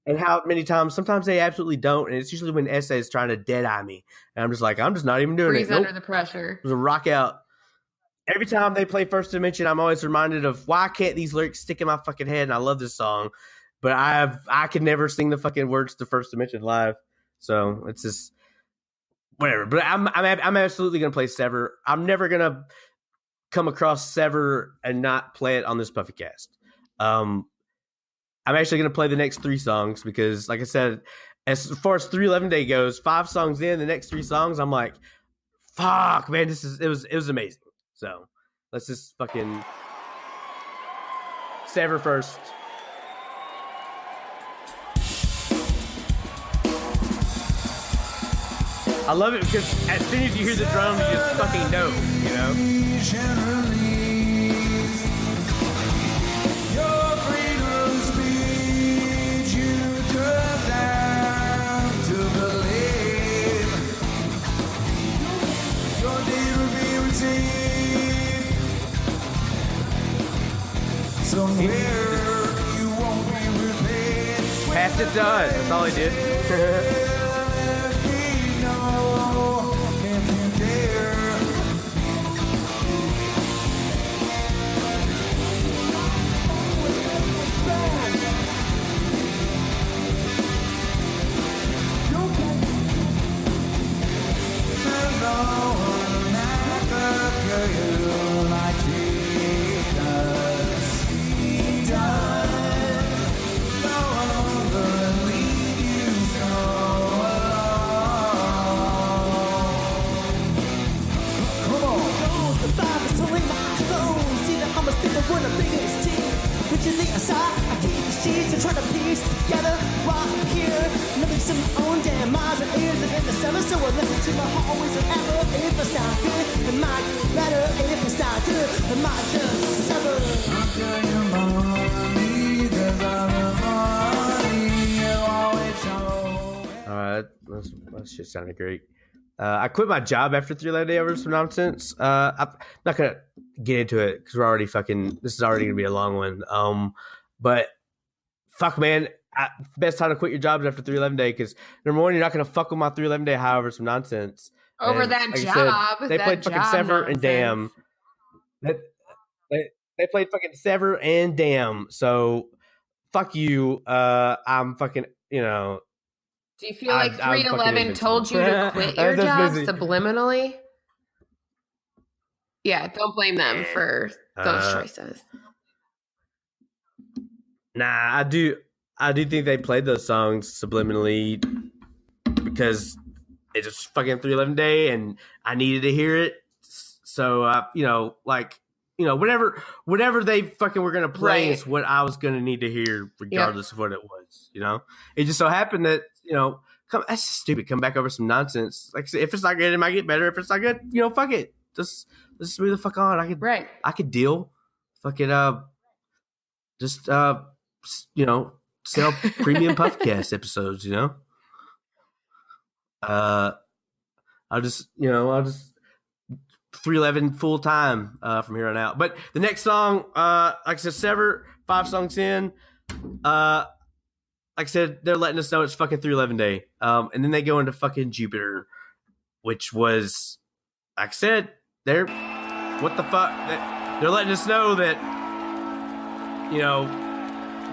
[SPEAKER 3] And how many times, sometimes they absolutely don't. And it's usually when Essay is trying to dead eye me. And I'm just like, I'm just not even doing
[SPEAKER 4] Freeze
[SPEAKER 3] it.
[SPEAKER 4] Under the pressure.
[SPEAKER 3] It was a rock out. Every time they play First Dimension, I'm always reminded of why can't these lyrics stick in my fucking head? And I love this song. But I can never sing the fucking words to First Dimension live. So it's just whatever. But I'm absolutely going to play Sever. I'm never going to come across Sever and not play it on this Puffy cast. I'm actually going to play the next 3 songs because, like I said, as far as 311 Day goes, 5 songs in, the next 3 songs, I'm like, fuck, man, it was amazing. So Let's just fucking Sever first. I love it because as soon as you hear the drum, you just fucking know, you know?
[SPEAKER 1] Your freedom speech, you turn down to believe. Your deed will be received. Somewhere you won't be repaid.
[SPEAKER 3] Passed it to us. That's all he did.
[SPEAKER 5] I keep the sheets and try to piece together while I'm here. Living some own damn miles and ears and in the summer, so I listen to my always forever. If it's not good, it might get better. If it's not good, it might just sever.
[SPEAKER 1] I'll tell your money, 'cause I'm the money you always show.
[SPEAKER 3] Alright, that shit sounded great. I quit my job after 311 Day over some nonsense. I'm not gonna get into it because we're already fucking. This is already gonna be a long one. But fuck, man, best time to quit your jobs after 311 Day because number one, you're not gonna fuck with my 311 Day high over some nonsense.
[SPEAKER 4] Over
[SPEAKER 3] And
[SPEAKER 4] that
[SPEAKER 3] like I
[SPEAKER 4] job,
[SPEAKER 3] said, they
[SPEAKER 4] that
[SPEAKER 3] played fucking
[SPEAKER 4] job
[SPEAKER 3] Sever and
[SPEAKER 4] nonsense.
[SPEAKER 3] Damn. They played fucking Sever and Damn. So fuck you. I'm fucking. You know.
[SPEAKER 4] Do you feel like
[SPEAKER 3] I'm fucking
[SPEAKER 4] 311 told you to quit your
[SPEAKER 3] That's
[SPEAKER 4] job
[SPEAKER 3] busy.
[SPEAKER 4] subliminally? Yeah, don't blame them for those choices.
[SPEAKER 3] Nah, I do think they played those songs subliminally because it's just fucking 311 Day and I needed to hear it. So, whatever they fucking were going to play is what I was going to need to hear regardless of what it was, you know? It just so happened that, that's stupid. Come back over some nonsense. Like, if it's not good, it might get better. If it's not good, fuck it. Let's move the fuck on. I could deal. Fucking, sell premium Puffcast episodes, I'll just 311 full time from here on out. But the next song, like I said, Sever, 5 songs in. Like I said, they're letting us know it's fucking 311 Day. And then they go into fucking Jupiter, which was, like I said, they're what the fuck? They're letting us know that,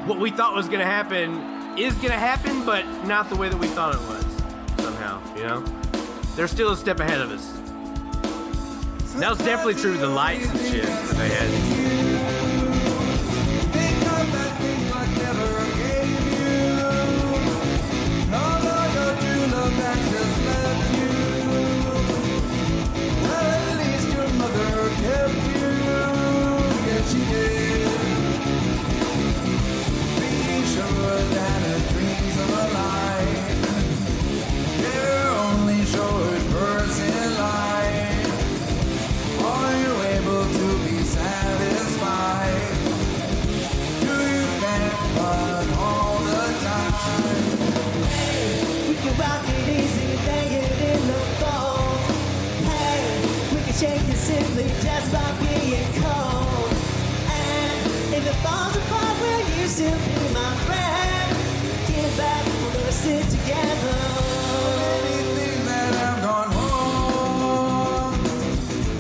[SPEAKER 3] what we thought was going to happen is going to happen, but not the way that we thought it was somehow, They're still a step ahead of us. That was definitely true with the lights and shit that they had.
[SPEAKER 5] Simply just by being cold. And if it falls apart, will you still be my friend? Get back, we're gonna stick together. Anything that I've gone home,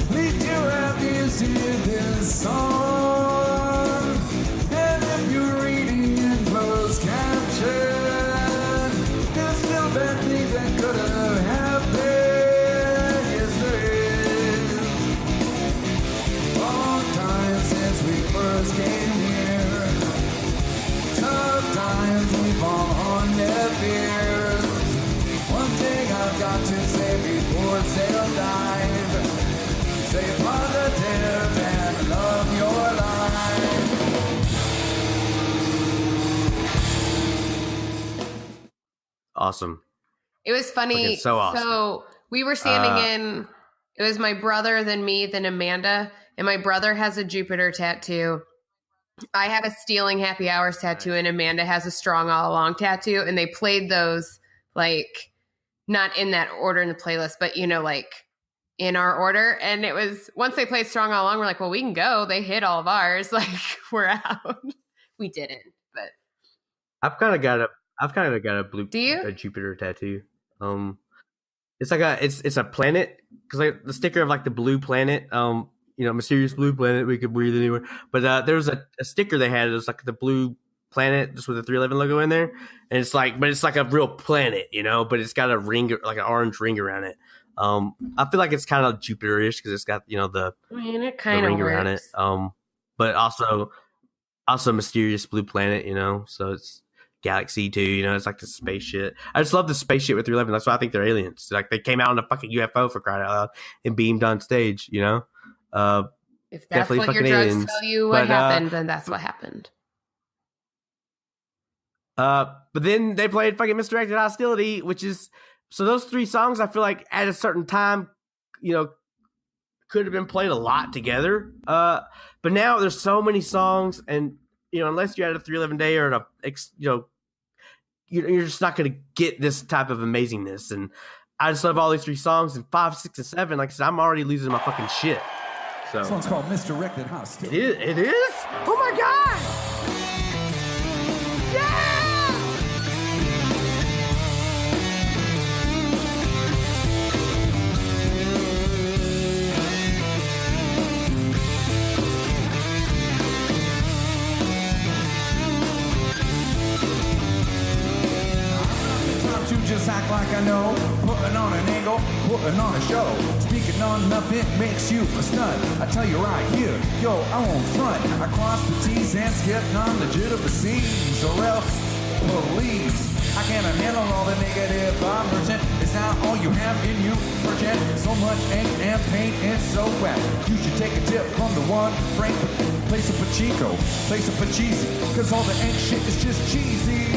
[SPEAKER 5] please do have used to this song. And if you're reading in closed caption, there's still bad things that could have happened. First came here, tough times we fall on deaf ears. One thing I've got to say before sail dive, stay positive and
[SPEAKER 3] awesome.
[SPEAKER 4] It was funny.
[SPEAKER 3] Fucking so awesome.
[SPEAKER 4] So we were standing in. It was my brother, then me, then Amanda, and my brother has a Jupiter tattoo. I have a Stealing Happy Hours tattoo, and Amanda has a Strong All Along tattoo, and they played those like not in that order in the playlist, but like in our order. And it was once they played Strong All Along, we're like, well, we can go. They hit all of ours. Like we're out. We didn't, but
[SPEAKER 3] I've kind of got a blue.
[SPEAKER 4] Do you?
[SPEAKER 3] A Jupiter tattoo. It's like it's a planet because like the sticker of like the blue planet. Mysterious blue planet. We could breathe anywhere. But there was a sticker they had. It was like the blue planet just with the 311 logo in there, and it's like a real planet, but it's got a ring, like an orange ring around it. I feel like it's kind of Jupiter-ish because it's got the
[SPEAKER 4] it kind of
[SPEAKER 3] ring around it. But also mysterious blue planet, so it's galaxy too, it's like the space shit. I just love the space shit with 311. That's why I think they're aliens. Like they came out in a fucking UFO for crying out loud and beamed on stage,
[SPEAKER 4] If that's
[SPEAKER 3] definitely
[SPEAKER 4] what your
[SPEAKER 3] fucking
[SPEAKER 4] drugs
[SPEAKER 3] aliens.
[SPEAKER 4] tell you what happened, then that's what happened.
[SPEAKER 3] But then they played fucking Misdirected Hostility, which is so those 3 songs I feel like at a certain time, could have been played a lot together. But now there's so many songs, and unless you're at a 311 day or at a you're just not going to get this type of amazingness. And I just love all these 3 songs, and 5, 6, and 7. Like I said, I'm already losing my fucking shit. So
[SPEAKER 1] This one's called Misdirected Hostility.
[SPEAKER 3] it is. Oh my god.
[SPEAKER 1] To just act like I know, putting on an angle, putting on a show, speaking on nothing makes you a stunt. I tell you right here, yo, I won't front. I cross the T's and skip non-legitimacies, or else police. I can't handle all the negative vibration. It's not all you have in you, virgin. So much ink and paint, it's so wet. You should take a tip from the one Frank, place of Pachico, place of Pachisi, cause all the ink shit is just cheesy.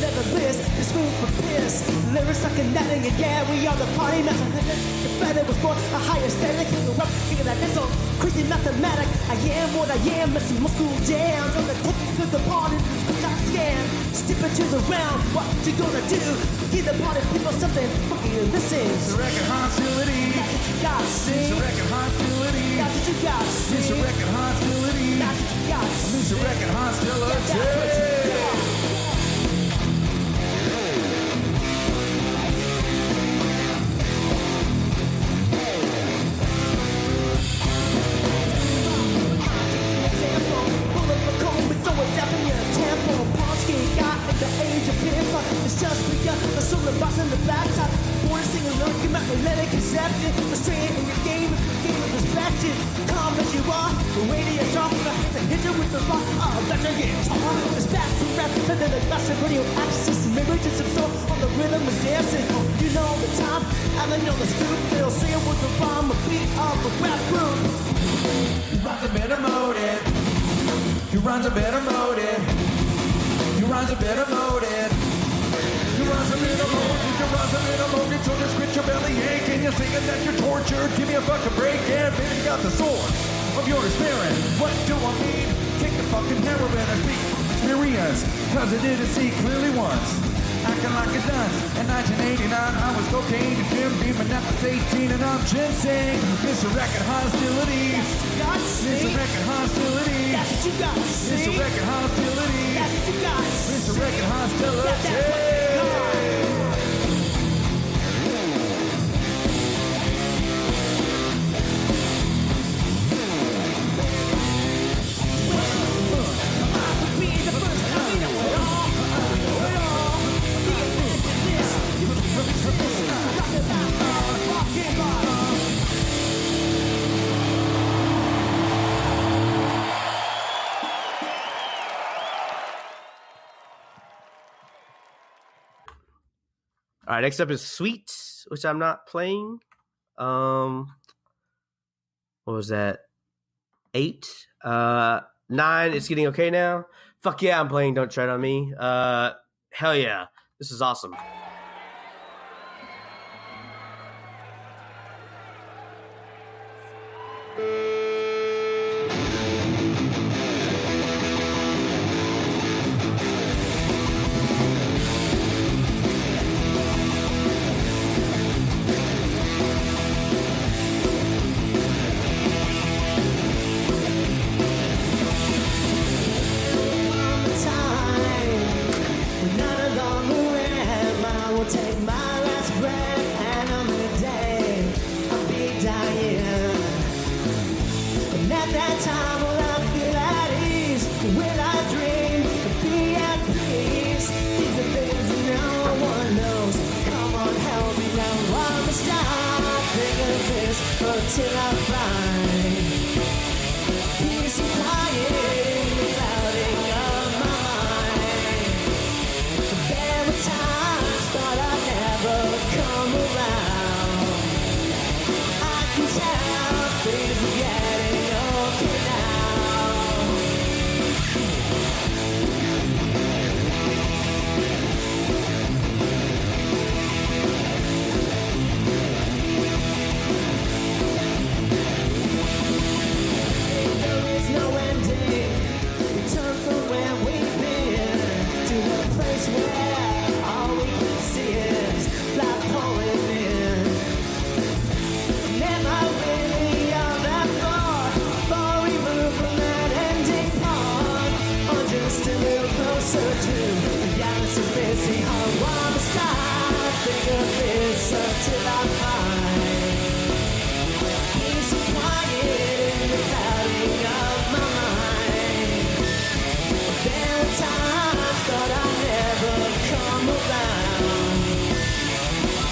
[SPEAKER 5] Never bliss, it's room for piss. Lyrics like a netting, and yeah, we are the party master. The better was born a higher standard. King of king of that mental, crazy mathematic. I am what I am, messing my school down. On the technique of the party, I scan. Step into the round, what you gonna do? Give the party people something fucking listen.
[SPEAKER 1] It's a record hostility.
[SPEAKER 5] That's what you got, see.
[SPEAKER 1] It's a record hostility.
[SPEAKER 5] That's what you got, see.
[SPEAKER 1] It's a record hostility.
[SPEAKER 5] That's what you got, see.
[SPEAKER 1] It's a record hostility.
[SPEAKER 5] That's what you got. It's just begun, a solo boss in the back top. Born to sing alone, come out and let it accepted. Frustrated in your game of perspective. Calm as you are, the radio talk. The hit you with the rock, that's a guitar. It's back to rap, and then the master radio access. Maybe just some soul on the rhythm is dancing. You know the time, and then you're the scoop. They'll say it was a bomb, a beat of a rap group.
[SPEAKER 1] He runs a better motive. He runs a better motive. He runs a better motive. You runs a little motive, you runs a little motive, so just quit your belly ache and you're singing that you're tortured. Give me a fucking break, yeah, baby, got the sword of your despairing. What do I mean? Take the fucking heroin and speak from experience, cause I didn't see clearly once. Acting like a dunce. In 1989, I was cocaine and Jim Beam, and now it's 18 and I'm ginseng. It's a record hostility. It's a record hostility.
[SPEAKER 5] That's what you got, see.
[SPEAKER 1] It's a record hostility.
[SPEAKER 5] That's what you got, see.
[SPEAKER 1] It's a record hostility.
[SPEAKER 5] That's what you got.
[SPEAKER 3] All right, next up is Sweet, which I'm not playing. What was that? 8. 9, it's getting okay now. Fuck yeah, I'm playing Don't Tread on Me. Hell yeah. This is awesome.
[SPEAKER 5] certain. Yeah, it's amazing how I'm stopping of this until I find peace and quiet in the valley of my mind. There were times thought I'd never come around.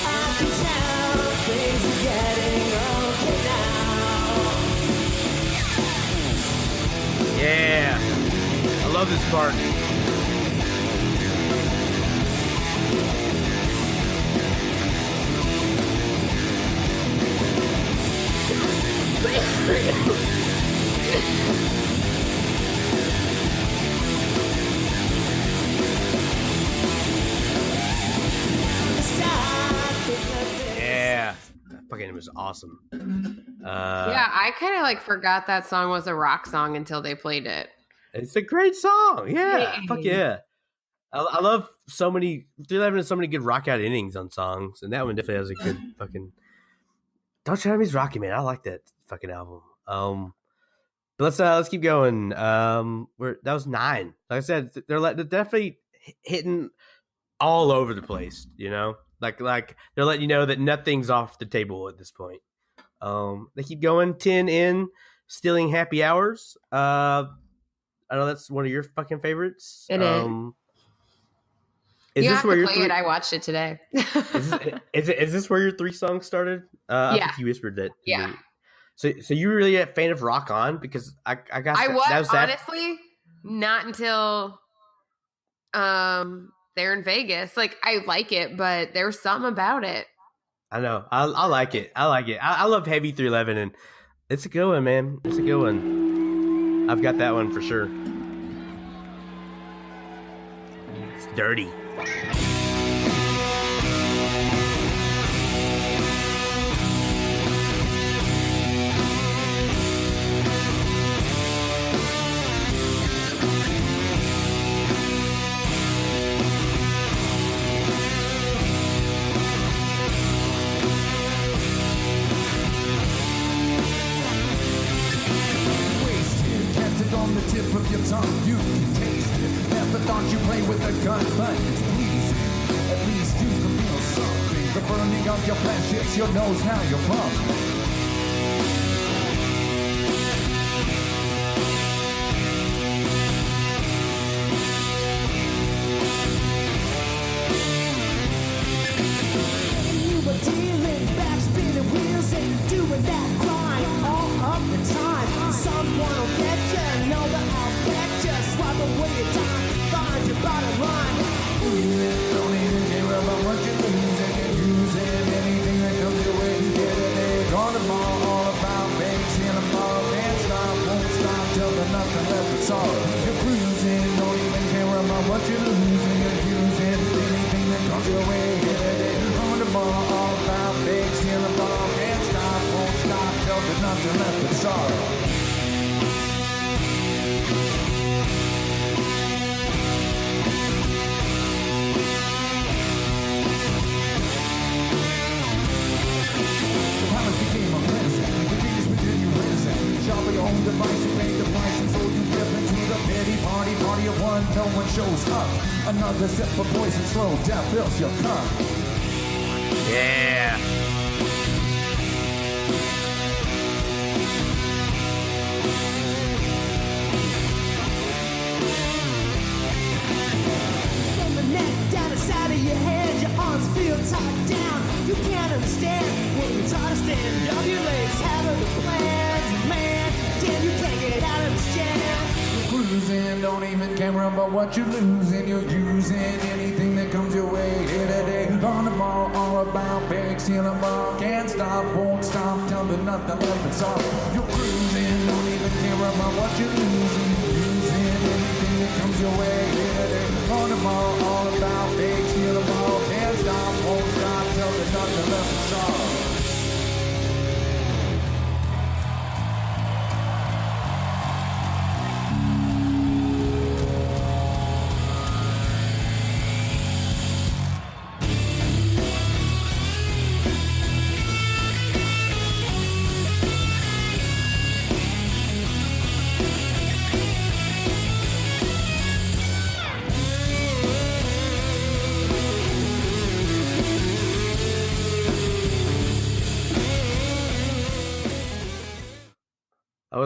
[SPEAKER 5] I can tell things are getting okay now.
[SPEAKER 3] Yeah. I love this part. Yeah. That fucking was awesome.
[SPEAKER 4] Yeah, I kind of like forgot that song was a rock song until they played it.
[SPEAKER 3] It's a great song. Yeah. Fuck yeah. I love so many. 311 has so many good rock out innings on songs, and that one definitely has a good fucking. Don't Tread on Me's Rocky, man. I like that fucking album. But let's keep going. That was 9. Like I said, they're definitely hitting all over the place. You know, like they're letting you know that nothing's off the table at this point. They keep going. 10 in, Stealing Happy Hours. I know that's one of your fucking favorites.
[SPEAKER 4] It is.
[SPEAKER 3] Is
[SPEAKER 4] you
[SPEAKER 3] this
[SPEAKER 4] have
[SPEAKER 3] where
[SPEAKER 4] to
[SPEAKER 3] your
[SPEAKER 4] play it. I watched it today.
[SPEAKER 3] is this where your 3 songs started? I
[SPEAKER 4] Yeah.
[SPEAKER 3] think you whispered that.
[SPEAKER 4] Yeah.
[SPEAKER 3] So you were really a fan of Rock On? Because I
[SPEAKER 4] was honestly not until they're in Vegas. Like I like it, but there was something about it.
[SPEAKER 3] I know. I like it. I love Heavy 311, and it's a good one, man. It's a good one. I've got that one for sure. It's dirty.
[SPEAKER 1] On the tip of your tongue, you can taste it. Never thought you play with a gun, but it's pleasing. At least you can feel something. The burning of your flesh hits your nose, now you're bumping.
[SPEAKER 5] You were dealing, backspinning wheels and doing that grind all of the time. Someone will get you, know that I'll bet you. Swipe away your time, find your bottom line.
[SPEAKER 1] Don't even care about what you lose, and you're using anything that comes your way. Get it, egg on the ball, all about bakes in a ball. Can't stop, won't stop till there's nothing left but sorrow. You're cruising, don't even care about what you lose, and you're using anything that comes your way. Get it, egg on the ball, all about bakes in a ball. Can't stop, won't stop till there's nothing left but sorrow. Shop at your own device, you pay the price, and so you dip into the pity party of one. No one shows up. Another sip of poison, slow death fills your cup.
[SPEAKER 3] Yeah.
[SPEAKER 5] From the neck down the side of your head, your arms feel tied down. You can't understand when you try to stand up. Your legs having the plans, man. Damn, you can't get out of this jam.
[SPEAKER 1] Cruising, don't even care about what you're losing. You're using anything that comes your way. Hit a day on the ball, all about big stealing ball. Can't stop, won't stop, till there's nothing left but sorrow. You're cruising, don't even care about what you're losing. You're using anything that comes your way. Hit a day on the ball, all about big stealing ball. Can't stop, won't stop, till there's nothing left but sorrow.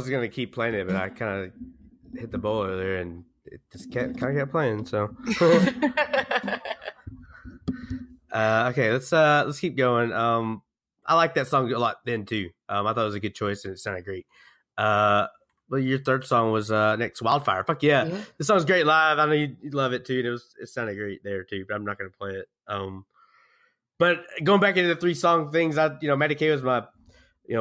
[SPEAKER 3] was gonna keep playing it, but I kind of hit the bowl earlier, and it just kind of kept playing. So okay, let's keep going. I like that song a lot then too. I thought it was a good choice and it sounded great. But your third song was next, Wildfire. Fuck yeah. This song's great live. I know you love it too, and it sounded great there too. But I'm not gonna play it. But going back into the 3-song things, Matty K was my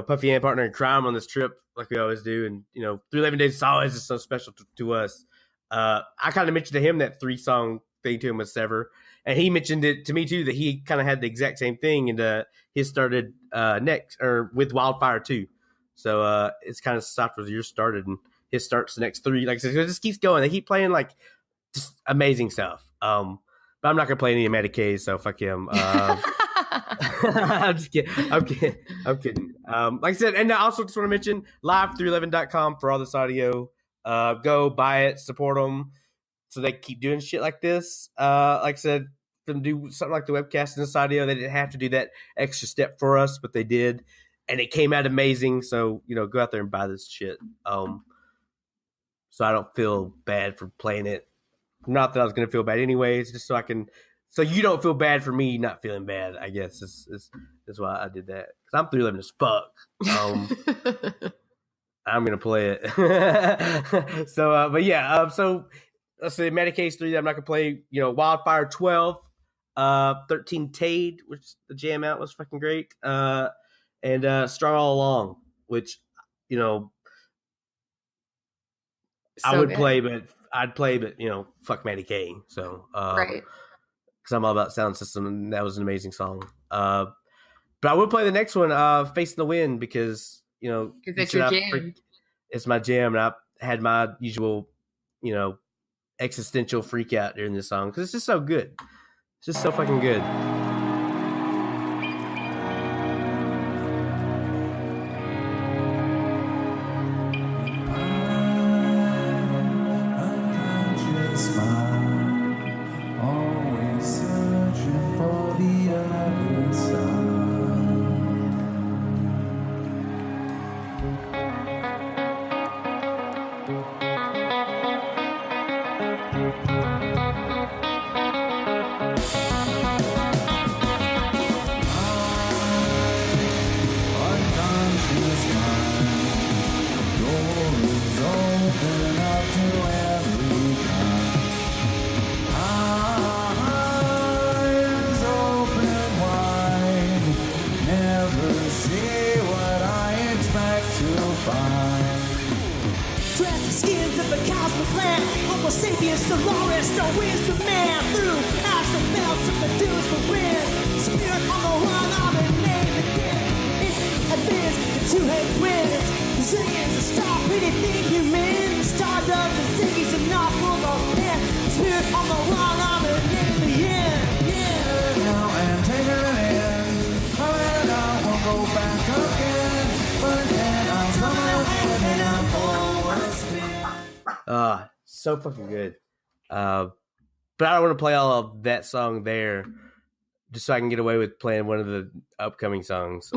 [SPEAKER 3] Puffy and partner in crime on this trip, like we always do, and 311 Days is always just so special to us. I kind of mentioned to him that 3-song thing to him with Sever, and he mentioned it to me too, that he kind of had the exact same thing, and his started next or with Wildfire too. So it's kind of stopped where yours started, and his starts the next 3. Like I said, it just keeps going. They keep playing like just amazing stuff. But I'm not gonna play any of Matty K, so fuck him. I'm just kidding. I'm kidding. Like I said, and I also just want to mention live311.com for all this audio. Go buy it, support them, so they keep doing shit like this. Like I said, for them to do something like the webcast and this audio, they didn't have to do that extra step for us, but they did, and it came out amazing. So go out there and buy this shit. So I don't feel bad for playing it. Not that I was gonna feel bad anyways, just so you don't feel bad for me not feeling bad. I guess is why I did that, because I'm 311 as fuck. I'm gonna play it. So, but yeah. So let's say Matty K's 3 that I'm not gonna play. Wildfire 12, 13 Tade, which the jam out was fucking great, and Strong All Along, which I would play, but fuck Matty K. So right. Because I'm all about sound system, and that was an amazing song. But I would play the next one, Facing the Wind, because
[SPEAKER 4] it's your jam.
[SPEAKER 3] It's my jam, and I had my usual, existential freak out during this song, because it's just so good. It's just so fucking good. So fucking good. But I don't want to play all of that song there, just so I can get away with playing one of the upcoming songs.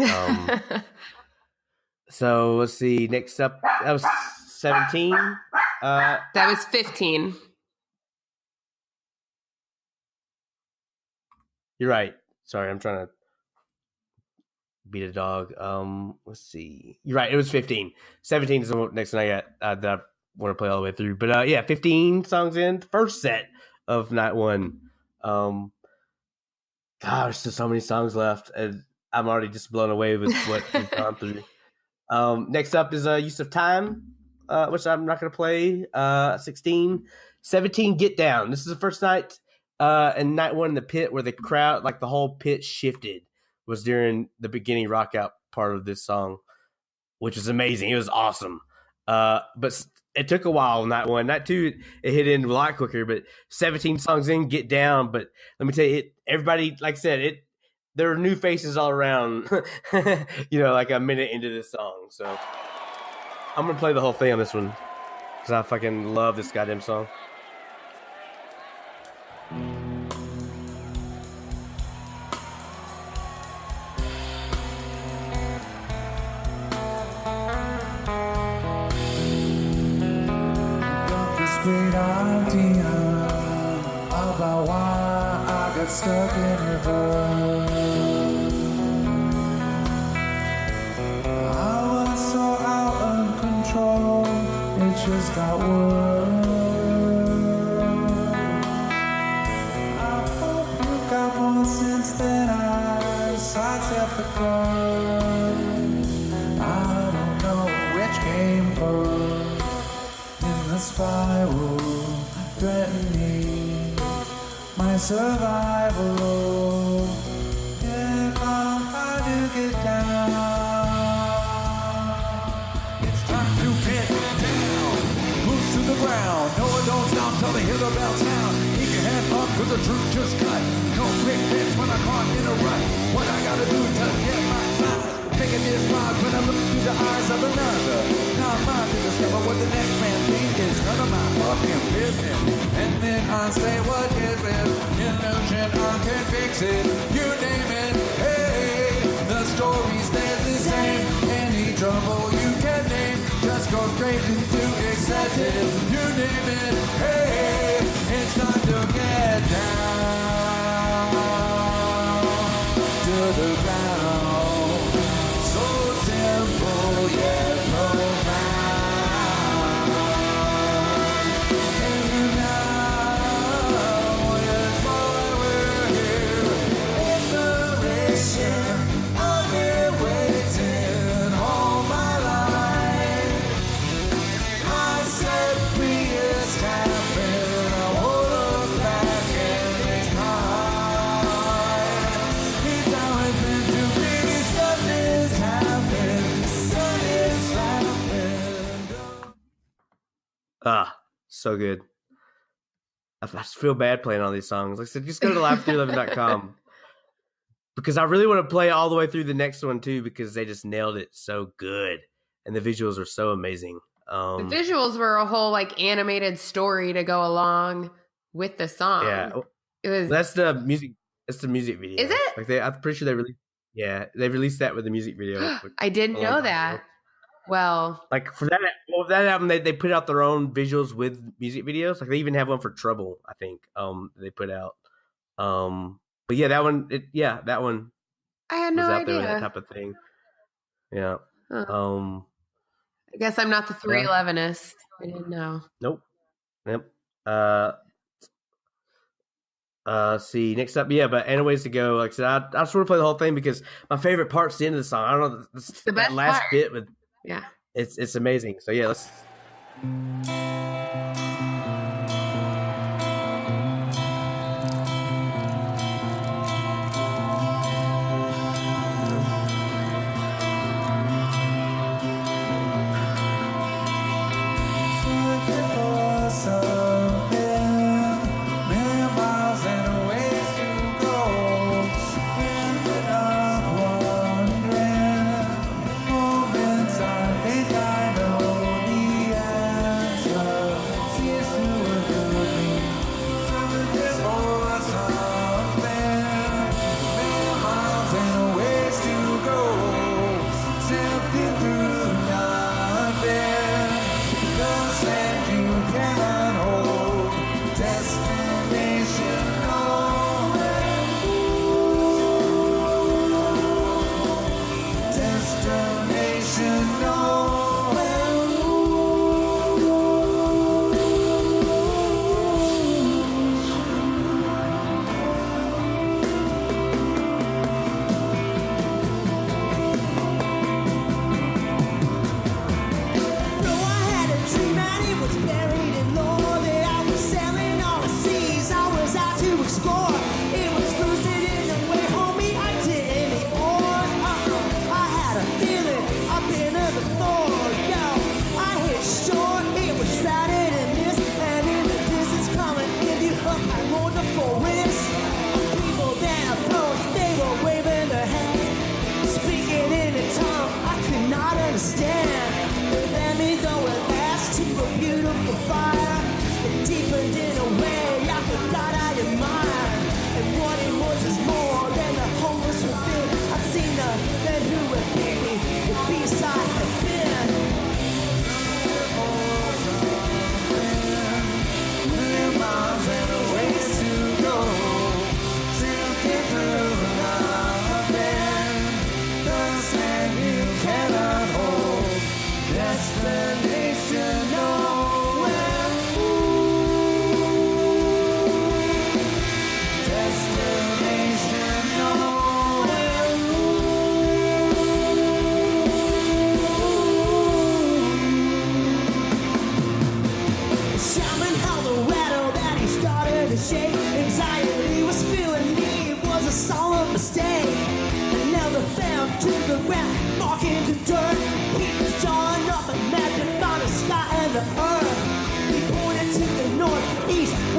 [SPEAKER 3] So let's see. Next up, that was 17.
[SPEAKER 4] That was 15.
[SPEAKER 3] You're right. Sorry, I'm trying to beat a dog. Let's see. You're right. It was 15. 17 is the next one I got that I want to play all the way through. But yeah, 15 songs in, first set of night 1. Gosh, there's so many songs left, and I'm already just blown away with what we've gone through. Next up is Use of Time, which I'm not going to play. 16. 17, Get Down. This is the first night and night 1 in the pit where the crowd, like the whole pit shifted, was during the beginning rock out part of this song, which is amazing. It was awesome. But it took a while, night 1. Night 2, it hit in a lot quicker, but 17 songs in, Get Down. But let me tell you, everybody, like I said, there are new faces all around, like a minute into this song. So I'm going to play the whole thing on this one, because I fucking love this goddamn song.
[SPEAKER 1] great idea about why I got stuck in reverse. I was so out of control, it just got worse. I hope you got more sense than I sidestep the curve. I don't know which came first in the spiral, threatening my survival. If I'm hard to get down, it's time to get down. Boots to the ground, no one don't stop till they hear the bell sound. Keep your head up, cause the truth just cut. No quick fix when I'm caught in a rut. What I gotta do to get my size. Taking this ride when I look through the eyes of another. Now I'm mine to discover what the next man thinks. It's none of my fucking business. And then I say, what is this? Illusion, I can fix it. You name it, hey. The story stays the same. Any trouble you can name, just go straight into excessive. You name it, hey. It's time to get down to the ground. So simple yet profound. And now is why we're here. Inspiration, I've been waiting all my life. I said free is happening. I won't look back any time. It's how it's meant to be. Something's happening. Something's happening.
[SPEAKER 3] So good. I just feel bad playing all these songs. Like I said, just go to live311.com because I really want to play all the way through the next one too because they just nailed it so good and the visuals are so amazing.
[SPEAKER 4] The visuals were a whole like animated story to go along with the song.
[SPEAKER 3] Yeah,
[SPEAKER 4] It was.
[SPEAKER 3] that's the music. That's the music video.
[SPEAKER 4] Is it?
[SPEAKER 3] Like I'm pretty sure they released. Yeah, they released that with the music video.
[SPEAKER 4] I didn't know that. Well,
[SPEAKER 3] Like for that album, they put out their own visuals with music videos. Like they even have one for Trouble, I think. They put out. But yeah, that one. That one
[SPEAKER 4] I had
[SPEAKER 3] was
[SPEAKER 4] no
[SPEAKER 3] out there with that
[SPEAKER 4] idea.
[SPEAKER 3] type of thing. Yeah.
[SPEAKER 4] Huh. I guess I'm not the 311ist. I didn't know.
[SPEAKER 3] Nope. Yep. See, next up, but and a ways to go. Like I said, I just want to play the whole thing because my favorite part's the end of the song. I don't know,
[SPEAKER 4] It's the
[SPEAKER 3] that
[SPEAKER 4] best
[SPEAKER 3] last
[SPEAKER 4] part.
[SPEAKER 3] bit with
[SPEAKER 4] Yeah.
[SPEAKER 3] it's amazing. So yeah, let's.
[SPEAKER 1] Moments I think I know the answer.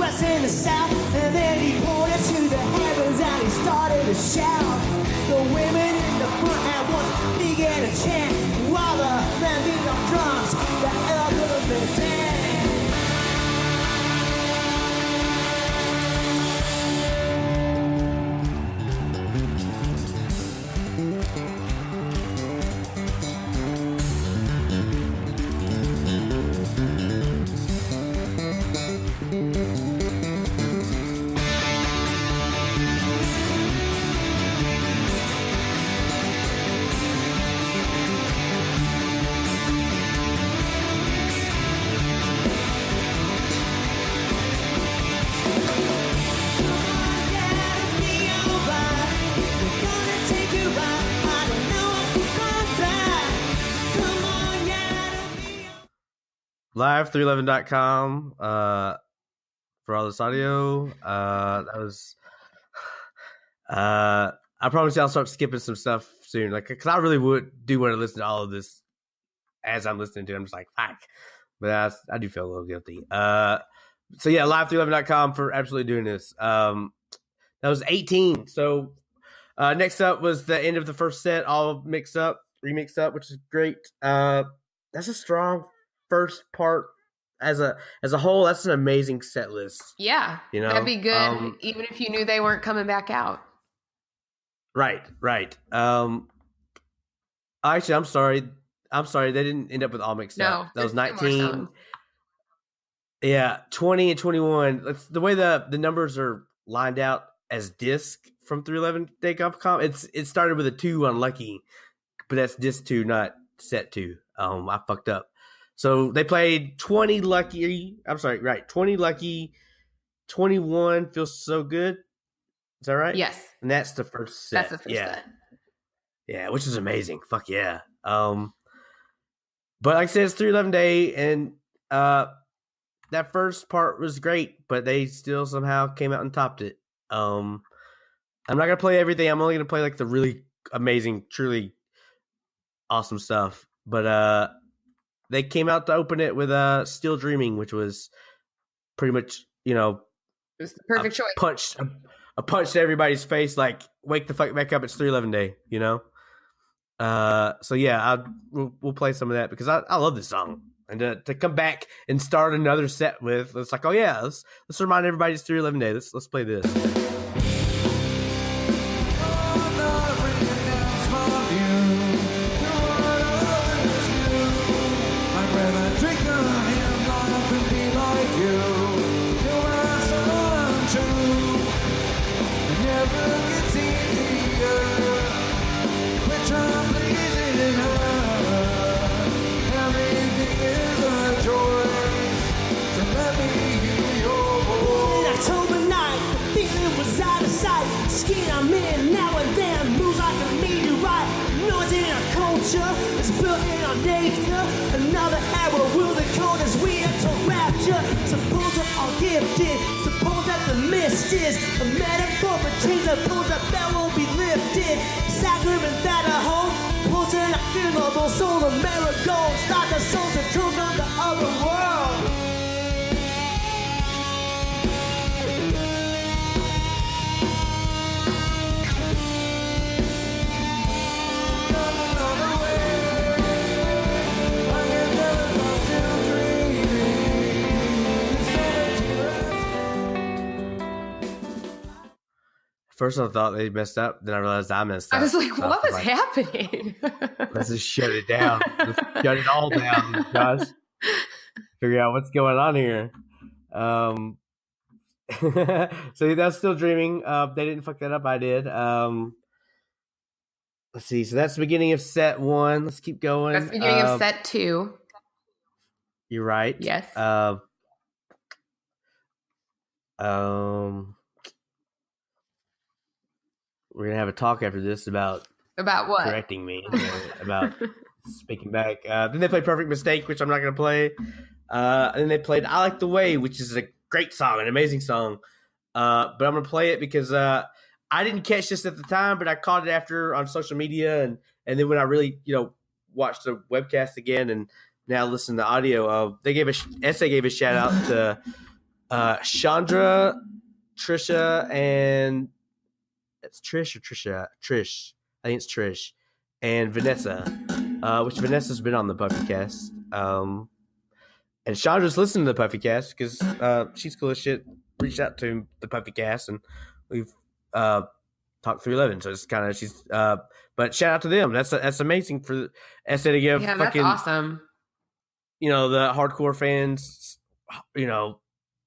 [SPEAKER 5] was in the south, and then he pointed to the heavens and he started to shout. The women in the front at once began to chant, while the men beat on drums, the elderly dance.
[SPEAKER 3] Live311.com for all this audio. That was I promise you I'll start skipping some stuff soon. Like, cause I really want to listen to all of this as I'm listening to it. I'm just like, fuck. But I do feel a little guilty. So yeah, live311.com for absolutely doing this. That was 18. So next up was the end of the first set, all remixed up, which is great. That's a strong first part as a whole. That's an amazing set list.
[SPEAKER 4] Yeah,
[SPEAKER 3] you know,
[SPEAKER 4] that'd be good, even if you knew they weren't coming back out.
[SPEAKER 3] Right. Actually, I'm sorry. They didn't end up with all mixed up. That was 19. Yeah, 20 and 21. That's the way the numbers are lined out as disc from 311 Day Comp. It started with a 2 on Lucky, but that's disc 2, not set 2. I fucked up. So they played 20 Lucky. I'm sorry, right? 20 Lucky, 21 Feels So Good. Is that right?
[SPEAKER 4] Yes.
[SPEAKER 3] And that's the first set.
[SPEAKER 4] That's the first set.
[SPEAKER 3] Yeah, which is amazing. Fuck yeah. But like I said, it's 311 Day, and that first part was great, but they still somehow came out and topped it. I'm not gonna play everything. I'm only gonna play like the really amazing, truly awesome stuff. But they came out to open it with "Still Dreaming," which was pretty much, you know,
[SPEAKER 4] it was the perfect choice.
[SPEAKER 3] A punch to everybody's face, like, wake the fuck back up, it's 311 Day, you know? So yeah, we'll play some of that because I love this song. And to come back and start another set with, it's like, oh yeah, let's remind everybody it's 311 Day. Let's play this.
[SPEAKER 5] It's built in our nature. Another era will the code as we enter rapture. Suppose we're all gifted. Suppose that the mist is a metaphor for change. Suppose that bell won't be lifted. Sacrament that a home. Pulls in a funeral soul of marigolds. Not the souls of children of the other world.
[SPEAKER 3] First, I thought they messed up. Then I realized I messed up.
[SPEAKER 4] I was like, what was happening?
[SPEAKER 3] Let's just shut it down. Let's shut it all down, Josh. Figure out what's going on here. So that's Still Dreaming. They didn't fuck that up. I did. Let's see. So that's the beginning of set 1. Let's keep going.
[SPEAKER 4] That's the beginning of set 2.
[SPEAKER 3] You're right.
[SPEAKER 4] Yes.
[SPEAKER 3] We're gonna have a talk after this about
[SPEAKER 4] what?
[SPEAKER 3] Correcting me, about speaking back. Then they played Perfect Mistake, which I'm not gonna play. And then they played I Like the Way, which is a great song, an amazing song. But I'm gonna play it because I didn't catch this at the time, but I caught it after on social media, and then when I really, watched the webcast again and now listen to audio, Essay gave a shout out Chandra, Trisha, and it's Trish or Trisha? Trish. I think it's Trish. And Vanessa, which Vanessa's been on the Puffy Cast. And Chandra's listened to the Puffy Cast because she's cool as shit. Reached out to the Puffy Cast, and we've talked 311. So it's kind of she's. But shout out to them. That's amazing for Essa to give.
[SPEAKER 4] Yeah,
[SPEAKER 3] fucking,
[SPEAKER 4] that's awesome.
[SPEAKER 3] You know, the hardcore fans. You know,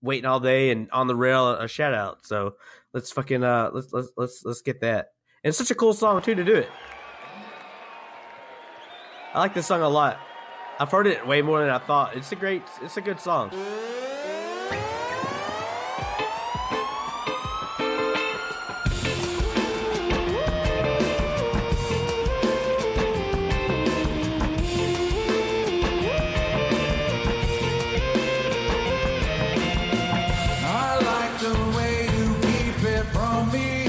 [SPEAKER 3] waiting all day and on the rail a shout out. So let's fucking let's get that. And it's such a cool song too to do it. I like this song a lot. I've heard it way more than I thought. It's a good song.
[SPEAKER 1] I like the way you keep it from me.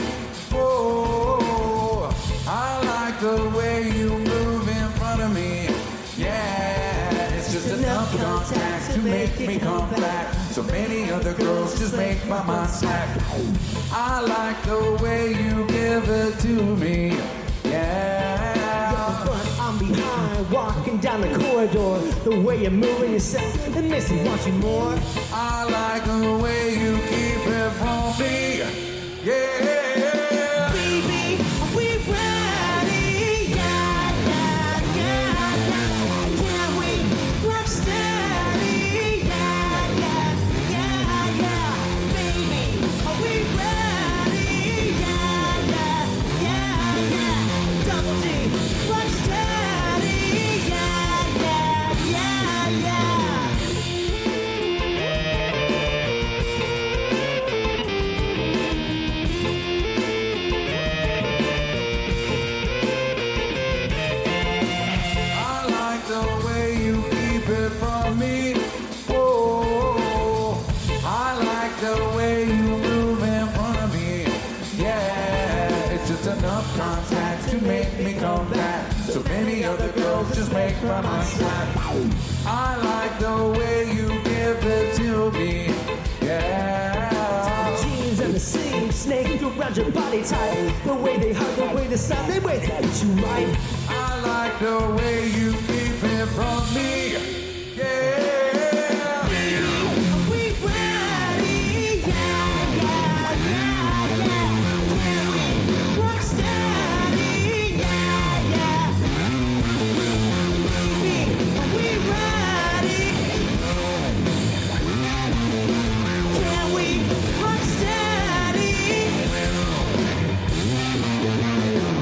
[SPEAKER 1] Whoa, I like the way you move in front of me. Yeah, it's just enough contact to make me come back. So many other girls just make my mind slack. I like the way you give it to me. Yeah.
[SPEAKER 5] I'm behind, walking down the corridor. The way you're moving yourself, it makes me want you more.
[SPEAKER 1] I like the way you keep it from me. Yeah.
[SPEAKER 5] Baby, are we ready? Yeah, yeah, yeah, yeah. Can we work steady? Yeah, yeah, yeah, yeah. Baby, are we ready? Yeah, yeah, yeah, yeah. Double D, work steady? Yeah, yeah, yeah, yeah.
[SPEAKER 1] I like the way you keep it from me. Whoa, I like the way you move in front of me. Yeah, it's just enough contact to make me come back. So many other girls just make my mind slack. I like the way you give it to me. Yeah.
[SPEAKER 5] Jeans and the same snake around your body tight. The way they hug, the way they sound, the way they hit you right.
[SPEAKER 1] I like the way you keep it from me. Yeah.
[SPEAKER 5] Are we ready? Yeah, yeah, yeah, yeah. Can we work steady? Yeah, yeah. Baby, are we ready? Can we work steady?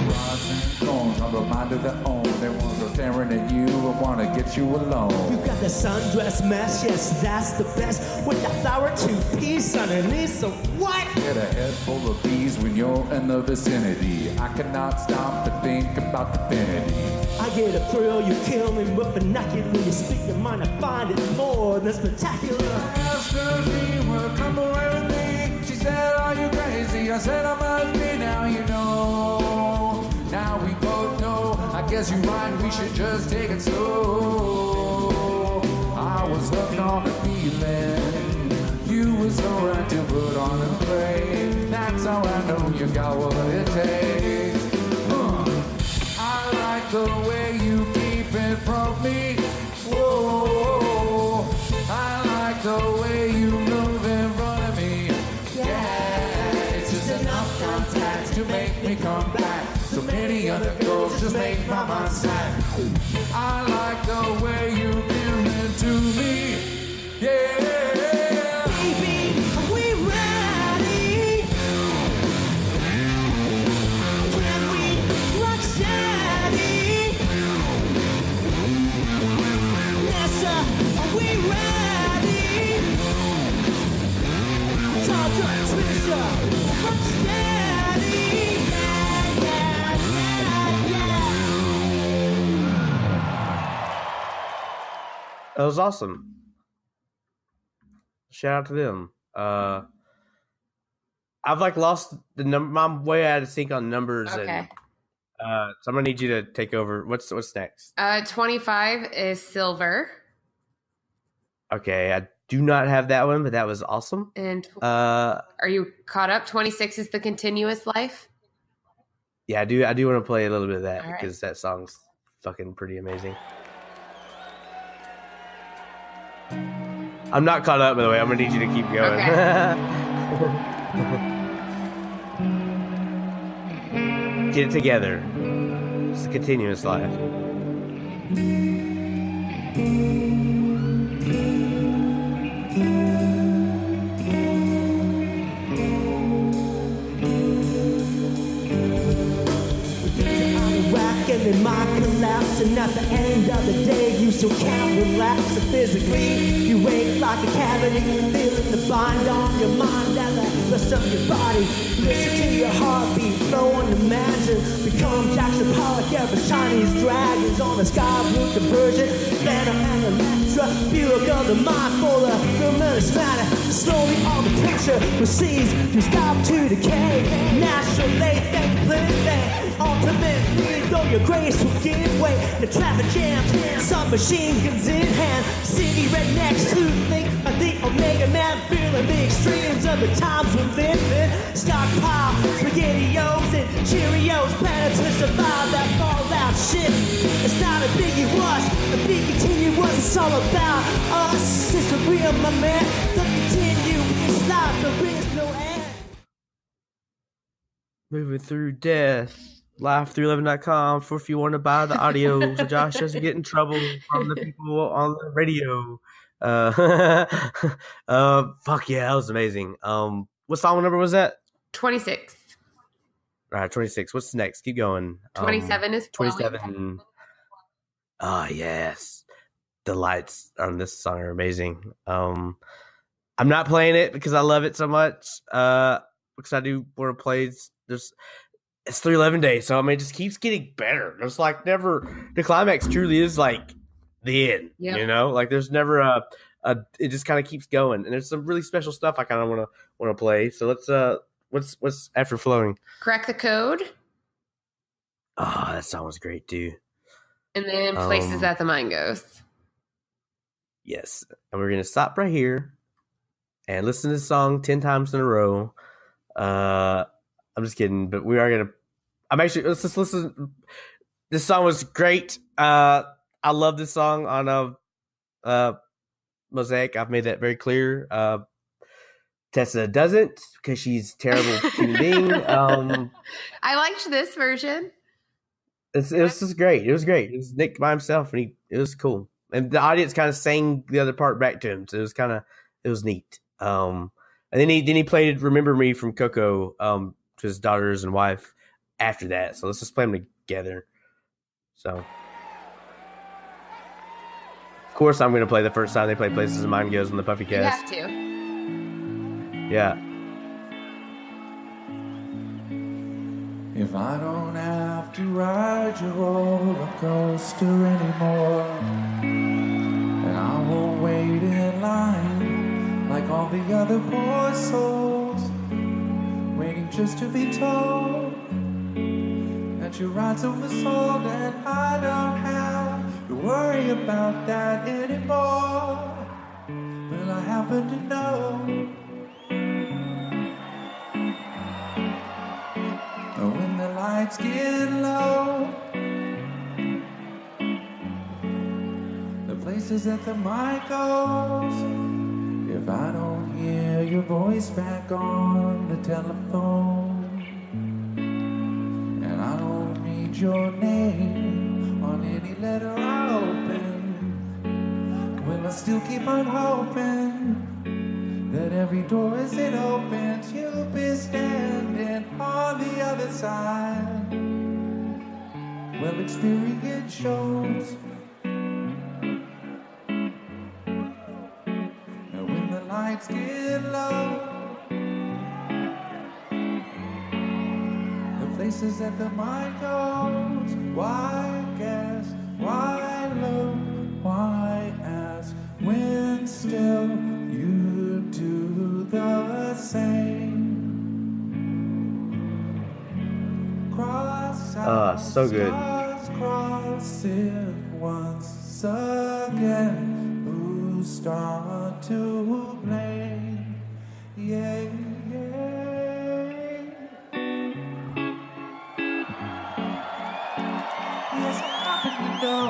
[SPEAKER 1] Rods and cones, I'm reminded their own. They want to staring at you and want to get you alone.
[SPEAKER 5] You got the sundress mess, yes, that's the best. With the flower two-piece underneath, so what?
[SPEAKER 1] Get a head full of bees when you're in the vicinity. I cannot stop to think about divinity.
[SPEAKER 5] I get a thrill, you kill me with vernacular. When you speak your mind, I find it more than spectacular.
[SPEAKER 1] I asked her if she would come away with me. She said, are you crazy? I said, I must be, now you know. Now we both know. I guess you're right, we should just take it slow. I was hooked on the feeling. You were so right to put on a play. That's how I know you got what it takes. I like the way you keep it from me. Whoa, I like the way you move in front of me. Yeah, it's just enough contact to make me come back. So many other girls just make my mind slack. I like the way you give it to me. Yeah.
[SPEAKER 5] Baby, are we ready? Can we rock steady? Nessa, are we ready? Talk to Trisha, rock steady. Yeah, yeah, yeah, yeah.
[SPEAKER 3] That was awesome. Shout out to them. I've like lost the number. I'm way out of sync on numbers,
[SPEAKER 4] Okay.
[SPEAKER 3] and so I'm gonna need you to take over. What's next?
[SPEAKER 4] 25 is silver.
[SPEAKER 3] Okay, do not have that one, but that was awesome.
[SPEAKER 4] And are you caught up? 26 is the continuous life.
[SPEAKER 3] Yeah, I do want to play a little bit of that
[SPEAKER 4] All right.
[SPEAKER 3] because that song's fucking pretty amazing. I'm not caught up, by the way. I'm gonna need you to keep going.
[SPEAKER 4] Okay.
[SPEAKER 3] Get it together. It's a continuous life.
[SPEAKER 5] And they might collapse, and at the end of the day you still can't relax. And physically you wake like a cavity, feeling the bind on your mind and the rest of your body. Listen to your heartbeat flow and imagine. Become Jackson Pollock, ever Chinese dragons on the sky blue conversion. Venom and Electra, Buick of the mind full of luminous matter. Slowly all the picture proceeds, you stop to decay. Naturally, they play ultimately, though your grace will give way. The traffic jams, submachine guns in hand. City rednecks who think of the Omega Man, feeling the extremes of the times we're living. Stockpile SpaghettiOs and Cheerios, planning to survive that fallout shit. It's not a biggie was, a big continuous. It's all about us. It's the real, my man. The continuous life, there is no end.
[SPEAKER 3] Moving through death. Live311.com for if you want to buy the audio so Josh doesn't get in trouble from the people on the radio. Fuck yeah, that was amazing. What song number was that?
[SPEAKER 4] 26.
[SPEAKER 3] All right, 26. What's next? Keep going.
[SPEAKER 4] 27 is flowing.
[SPEAKER 3] 27. Oh, yes. The lights on this song are amazing. I'm not playing it because I love it so much. Because I do want to play. It's 311 days, so I mean, it just keeps getting better. There's like never the climax truly is like the end.
[SPEAKER 4] Yep.
[SPEAKER 3] You know, like there's never a it just kind of keeps going, and there's some really special stuff I kind of want to play. So let's what's after flowing?
[SPEAKER 4] Crack the Code.
[SPEAKER 3] Oh, that song was great too.
[SPEAKER 4] And then Places That the Mind Goes.
[SPEAKER 3] Yes, and we're gonna stop right here and listen to this song 10 times in a row. I'm just kidding, but we are gonna. Let's just listen. This song was great. I love this song on Mosaic. I've made that very clear. Tessa doesn't because she's a terrible human being.
[SPEAKER 4] I liked this version.
[SPEAKER 3] It was just great. It was great. It was Nick by himself, and it was cool. And the audience kind of sang the other part back to him, so it was neat. And then he played "Remember Me" from Coco to his daughters and wife after that. So let's just play them together. So, of course, I'm going to play the first time they play "Places That the Mind Goes" on the Puffy
[SPEAKER 4] You
[SPEAKER 3] Cast.
[SPEAKER 4] have to.
[SPEAKER 3] Yeah.
[SPEAKER 1] If I don't have to ride your roller coaster anymore, and I won't wait in line like all the other poor souls, waiting just to be told that your ride's oversold, and I don't have to worry about that anymore. Well, I happen to know when the lights get low, the places that the mic goes, if I don't hear your voice back on the telephone, and I don't read your name on any letter I open, will I still keep on hoping that every door as it opens, you'll be standing on the other side? Well, experience shows that when the lights get low, the places that the mind goes, why guess, why look, why ask, when still you do the same. Cross out,
[SPEAKER 3] So good.
[SPEAKER 1] cross it once again. Who started to blame. Yeah, yeah. Yes, I happen to know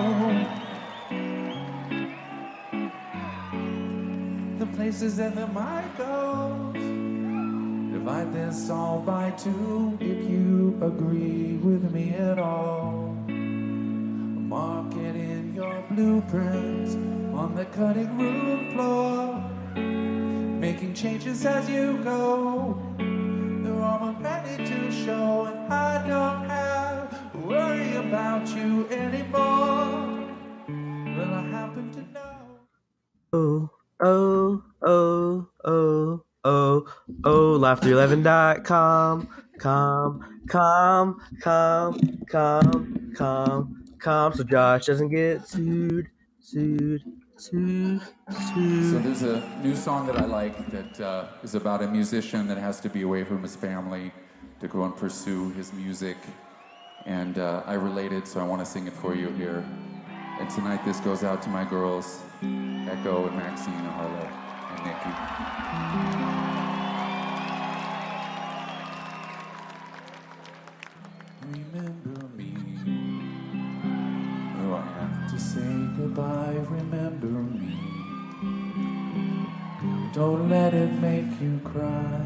[SPEAKER 1] the places that the mind goes. Divide this all by two if you agree with me at all. Mark it in your blueprints on the cutting room floor. Making changes as you go. They're all ready to show, and I don't have to worry about you anymore. Well, I happen to know.
[SPEAKER 3] Live311.com, so Josh doesn't get sued.
[SPEAKER 1] So there's a new song that I like that is about a musician that has to be away from his family to go and pursue his music. And I related, so I want to sing it for you here. And tonight this goes out to my girls, Echo and Maxine and Harlow and Nikki. Remember me. Oh, I have to say goodbye, remember me. Don't let it make you cry.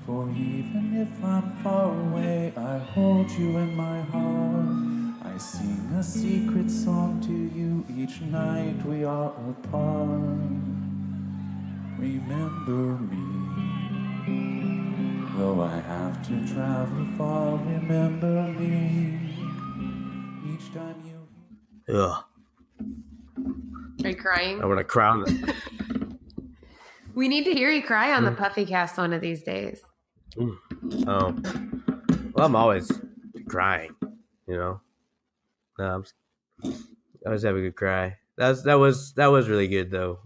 [SPEAKER 1] For even if I'm far away, I hold you in my heart. I sing a secret song to you each night we are apart. Remember me. Though I have to travel far, remember me. Each time you...
[SPEAKER 3] Ugh.
[SPEAKER 4] Are you crying?
[SPEAKER 3] I want to crown it.
[SPEAKER 4] We need to hear you cry on the Puffy Cast one of these days.
[SPEAKER 3] Oh, well, I'm always crying, you know. I always have a good cry. That was really good though.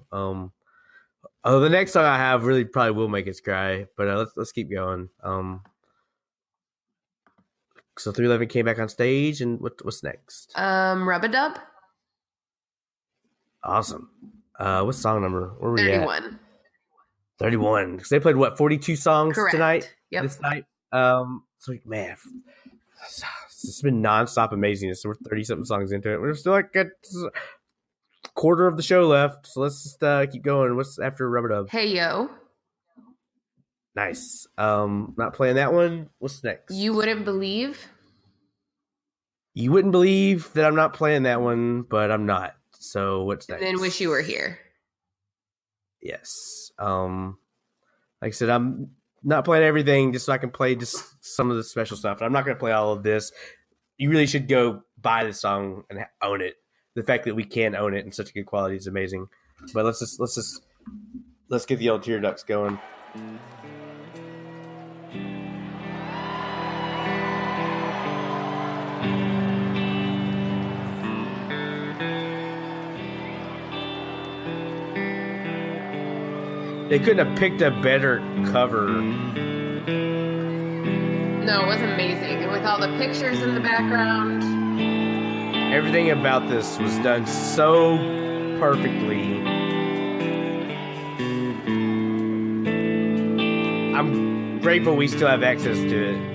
[SPEAKER 3] The next song I have really probably will make us cry, but let's keep going. So 311 came back on stage, and what's next?
[SPEAKER 4] Rub-a-dub?
[SPEAKER 3] Awesome. What song number? Where were we
[SPEAKER 4] 31.
[SPEAKER 3] at? 31. Because they played, 42 songs
[SPEAKER 4] Correct.
[SPEAKER 3] tonight?
[SPEAKER 4] Yep.
[SPEAKER 3] This night? So, man, it's been nonstop amazingness. So we're 30-something songs into it. We're still like a quarter of the show left. So let's just keep going. What's after Rub-a-Dub?
[SPEAKER 4] Hey Yo.
[SPEAKER 3] Nice. Not playing that one. What's next?
[SPEAKER 4] You Wouldn't Believe.
[SPEAKER 3] You wouldn't believe that I'm not playing that one, but I'm not. So what's next?
[SPEAKER 4] And then Wish You Were Here.
[SPEAKER 3] Yes. Like I said, I'm not playing everything just so I can play just some of the special stuff. And I'm not going to play all of this. You really should go buy the song and own it. The fact that we can own it in such good quality is amazing. But let's get the old tear ducts going. They couldn't have picked a better cover.
[SPEAKER 4] No, it was amazing. And with all the pictures in the background.
[SPEAKER 3] Everything about this was done so perfectly. I'm grateful we still have access to it.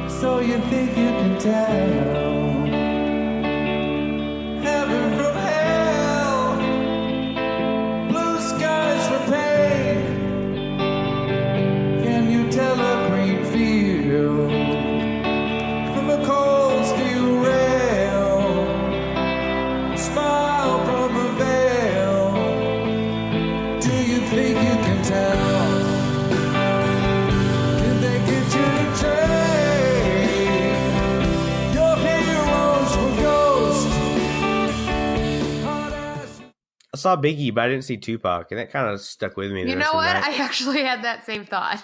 [SPEAKER 1] So you think you can tell heaven from hell, blue skies from pain? Can you tell a green field from a cold steel rail? Smile from a veil. Do you think you can
[SPEAKER 3] saw Biggie, but I didn't see Tupac, and that kind of stuck with me.
[SPEAKER 4] You know what? I actually had that same thought.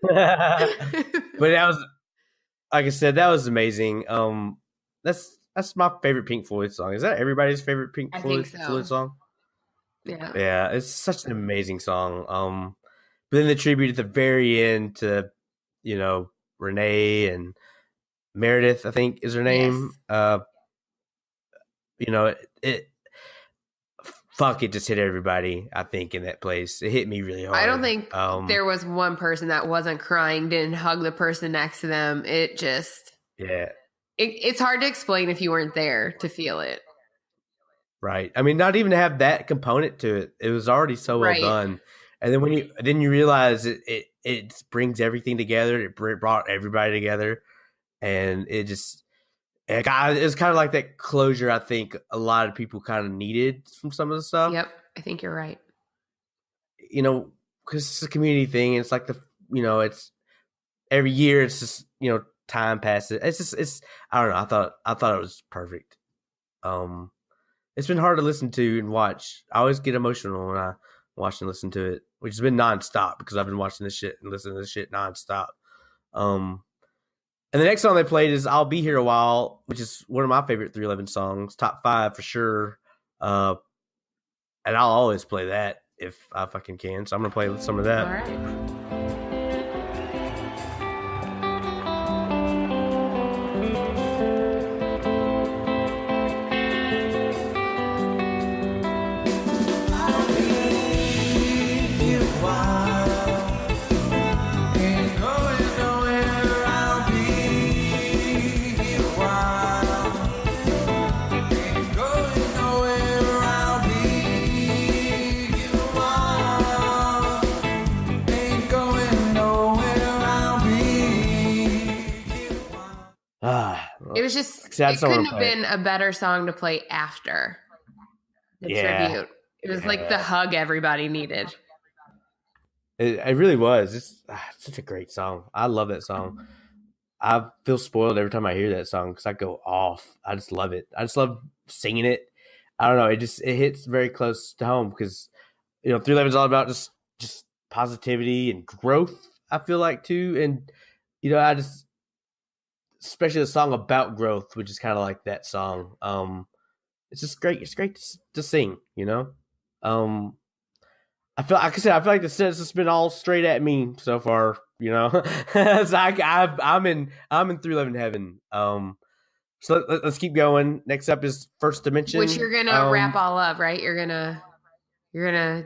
[SPEAKER 3] But that was, like I said, that was amazing. That's my favorite Pink Floyd song. Is that everybody's favorite Pink Floyd song? Yeah, it's such an amazing song. But then the tribute at the very end to, Renee and Meredith, I think is her name.
[SPEAKER 4] Yes.
[SPEAKER 3] It just hit everybody, I think, in that place. It hit me really hard.
[SPEAKER 4] I don't think there was one person that wasn't crying, didn't hug the person next to them. It just...
[SPEAKER 3] Yeah.
[SPEAKER 4] It's hard to explain if you weren't there to feel it.
[SPEAKER 3] Right. I mean, not even to have that component to it. It was already so well done. And then when you realize it brings everything together. It brought everybody together. And it just... It's kind of like that closure I think a lot of people kind of needed from some of the stuff.
[SPEAKER 4] Yep, I think you're right.
[SPEAKER 3] Because it's a community thing. It's like it's every year. It's just time passes. It's I don't know. I thought it was perfect. It's been hard to listen to and watch. I always get emotional when I watch and listen to it, which has been nonstop because I've been watching this shit and listening to this shit nonstop. And the next song they played is "I'll Be Here a While," which is one of my favorite 311 songs, top 5 for sure. And I'll always play that if I fucking can. So I'm gonna play some of that.
[SPEAKER 4] All right. It was just, it couldn't have been a better song to play after the tribute. It was like the hug everybody needed.
[SPEAKER 3] It really was. It's such a great song. I love that song. I feel spoiled every time I hear that song because I go off. I just love it. I just love singing it. I don't know. It hits very close to home because 311 is all about just positivity and growth. I feel like too, and especially the song about growth, which is kind of like that song. It's just great. It's great to sing, I feel like the sentence has been all straight at me so far, It's like I'm in 311 heaven. So let's keep going. Next up is First Dimension,
[SPEAKER 4] which you're gonna wrap all up, right? You're gonna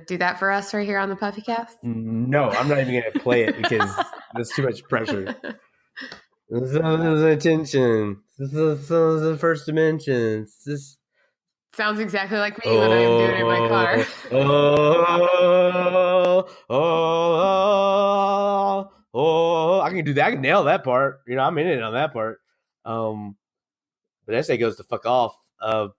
[SPEAKER 4] do that for us right here on the Puffy Cast?
[SPEAKER 3] No, I'm not even gonna play it because there's too much pressure. Attention. This is the First Dimension. This
[SPEAKER 4] sounds exactly like me when I'm doing it in my car.
[SPEAKER 3] I can do that. I can nail that part. I'm in it on that part. But essay goes to fuck off. It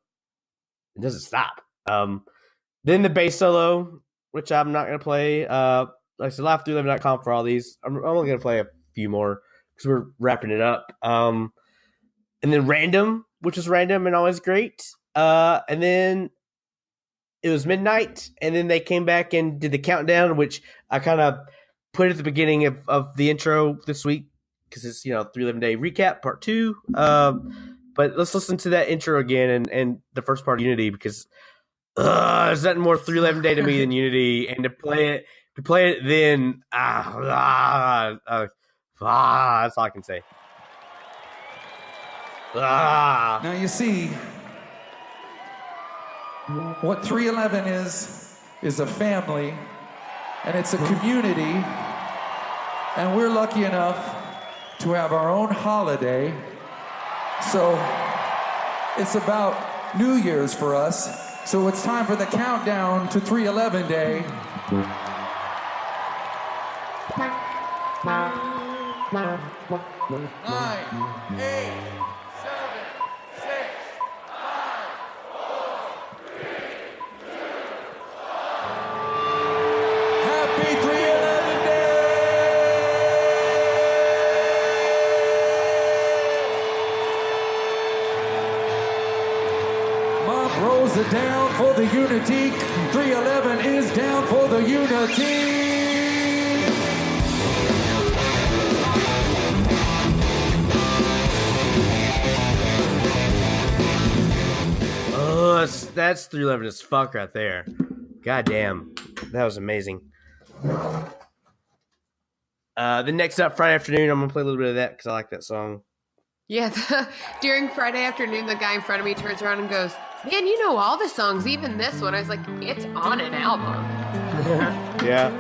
[SPEAKER 3] doesn't stop. Then the bass solo, which I'm not gonna play. Like I said, laugh311.com for all these. I'm only gonna play a few more because we're wrapping it up. And then Random, which is random and always great. And then it was midnight, and then they came back and did the countdown, which I kind of put at the beginning of the intro this week because it's 311 Day Recap Part 2. But let's listen to that intro again and the first part of Unity because there's nothing more 311 Day to me than Unity, and to play it then that's all I can say.
[SPEAKER 1] Now you see, what 311 is a family, and it's a community, and we're lucky enough to have our own holiday. So it's about New Year's for us. So it's time for the countdown to 311 Day. 9, 8, 7, 6, 5, 4, 3, 2, 1. Happy 311 Day! My bros are down for the unity. 311 is down for the unity.
[SPEAKER 3] Oh, that's 311 as fuck right there. God damn. That was amazing. Then next up, Friday Afternoon, I'm going to play a little bit of that because I like that song.
[SPEAKER 4] Yeah, during Friday Afternoon, the guy in front of me turns around and goes, man, you know all the songs, even this one. I was like, it's on an album.
[SPEAKER 3] Yeah.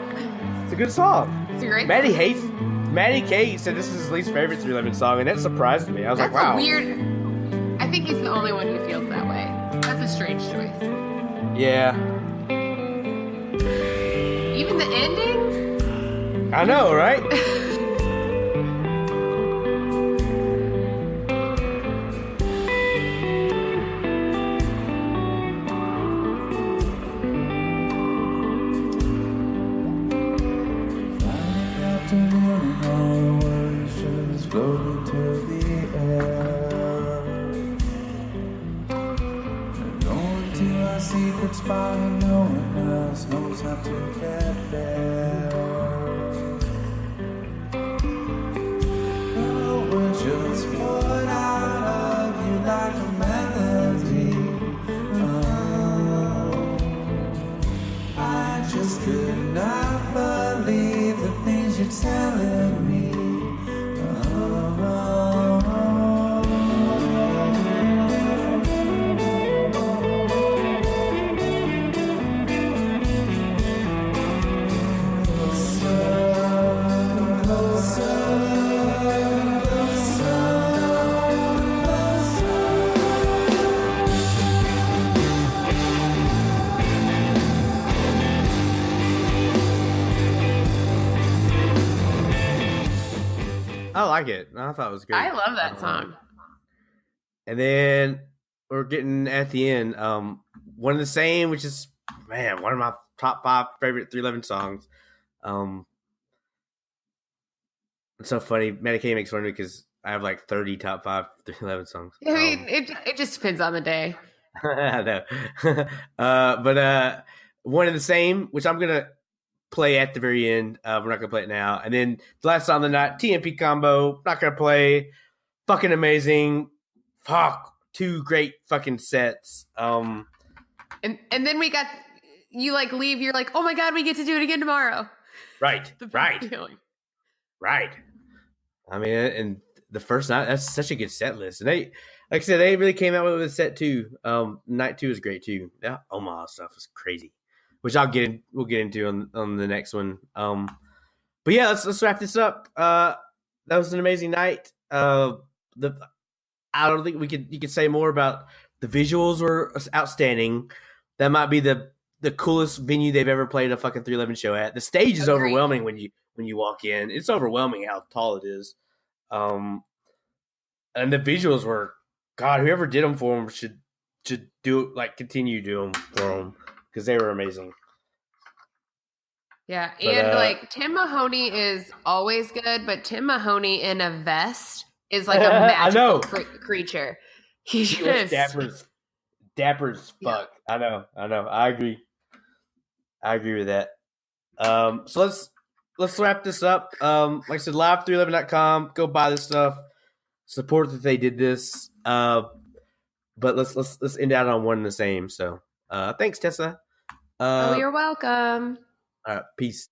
[SPEAKER 3] It's a good song.
[SPEAKER 4] It's a great
[SPEAKER 3] Maddie Kate said this is his least favorite 311 song, and that surprised me. I was
[SPEAKER 4] That's
[SPEAKER 3] like, wow.
[SPEAKER 4] weird. I think he's the only one who feels that way. That's a strange choice.
[SPEAKER 3] Yeah.
[SPEAKER 4] Even the ending?
[SPEAKER 3] I know, right?
[SPEAKER 1] Secret spot and no one else knows how to get there. Oh, we're just poured out of you like a melody. Oh, I just could not believe the things you're telling me.
[SPEAKER 3] I like it. I thought it was great.
[SPEAKER 4] I love that song.
[SPEAKER 3] And then we're getting at the end. One of the same, which is, man, one of my top 5 favorite 311 songs. It's so funny. Medicaid makes fun of me because I have like 30 top 5 311 songs.
[SPEAKER 4] I mean, it just depends on the day.
[SPEAKER 3] I know. But one of the same, which I'm going to play at the very end. We're not going to play it now. And then the last song of the night, TMP combo. Not going to play. Fucking amazing. Fuck. 2 great fucking sets.
[SPEAKER 4] And then we got, you like leave, you're like, oh my God, we get to do it again tomorrow.
[SPEAKER 3] Right. Right.
[SPEAKER 4] Feeling.
[SPEAKER 3] Right. I mean, and the first night, that's such a good set list. And they, like I said, they really came out with a set too. Night 2 is great too. Yeah, Omaha stuff is crazy, which we'll get into on the next one. But yeah, let's wrap this up. That was an amazing night. I don't think you could say more about the visuals were outstanding. That might be the coolest venue they've ever played a fucking 311 show at. The stage is overwhelming when you walk in. It's overwhelming how tall it is. And the visuals were, God, whoever did them for them should do it, like continue doing them for them because they were amazing.
[SPEAKER 4] Yeah, and like Tim Mahoney is always good, but Tim Mahoney in a vest is like a magical creature. He just
[SPEAKER 3] dapper as fuck. Yeah. I know. I agree with that. So let's wrap this up. Like I said, live311.com. Go buy this stuff. Support that they did this. But let's end out on one and the same. So thanks, Tessa.
[SPEAKER 4] You're welcome.
[SPEAKER 3] All right, peace.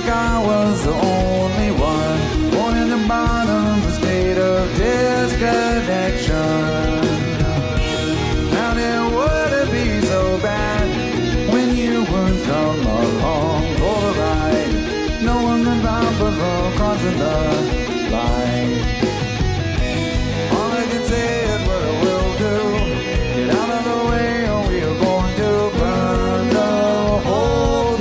[SPEAKER 1] I was the only one born in the bottom, the state of disconnection. How then would it be so bad when you would come along for the ride, knowing the bumpers were crossing the line? All I can say is what I will do. Get out of the way or we are going to burn the whole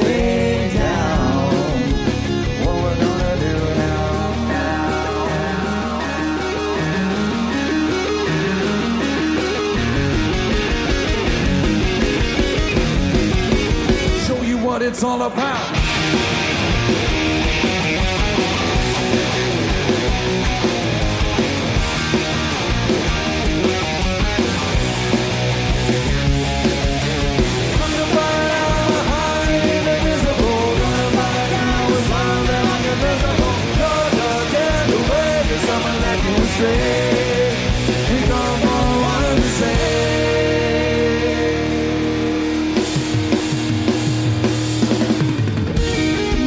[SPEAKER 1] it's all about.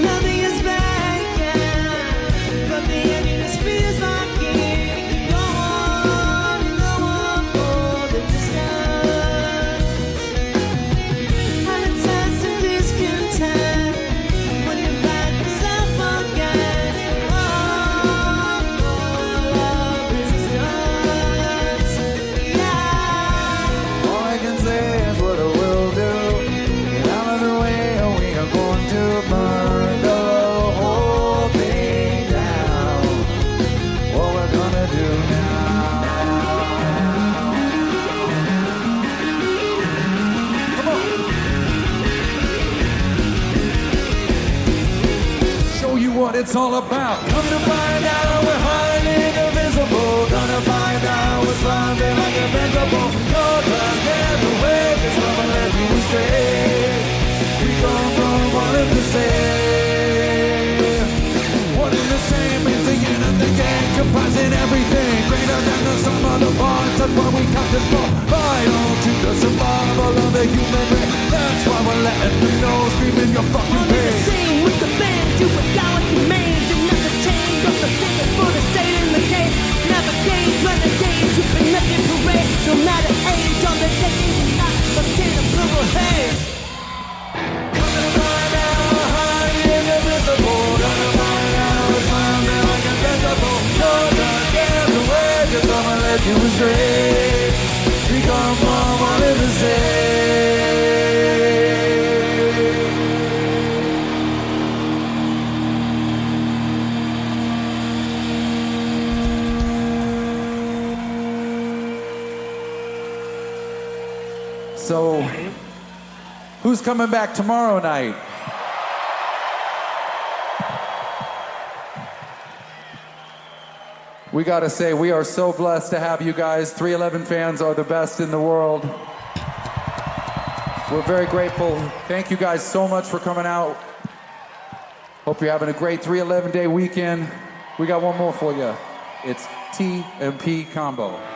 [SPEAKER 5] Nothing is back, but the emptiness feels like it. Go on for the distance. And it's sense of discontent when you find yourself again. Love resistance. Yeah.
[SPEAKER 1] All I can say is what I will do. Get out of the way or we are going to burn the whole thing down. What we're gonna do now. Come on. Show you what it's all about. Come to find out we're highly invisible. Gonna find out what's something like invincible. You're gonna get away, cause I'm gonna let you stay. We come from one and the same. One and the same is the end of the game, comprising everything greater than the sum of the parts. That's why we come this far. Vital to the survival of the human race. That's why we're letting them know, screaming your fucking
[SPEAKER 5] All in the
[SPEAKER 1] pain.
[SPEAKER 5] same with the band, you were down with the mains. You never change, got the ticket for the state in the cave. Never games, renegades, you've been making parade. No matter age, on the decades, you're not a state of purple haze.
[SPEAKER 1] Gonna find out we're highly invisible. Gonna find out what's something like invincible. You're gonna get away, cause I'm gonna let you stray. We come from one and the same. So, who's coming back tomorrow night? We gotta say, we are so blessed to have you guys. 311 fans are the best in the world. We're very grateful. Thank you guys so much for coming out. Hope you're having a great 311 day weekend. We got one more for you. It's T&P Combo.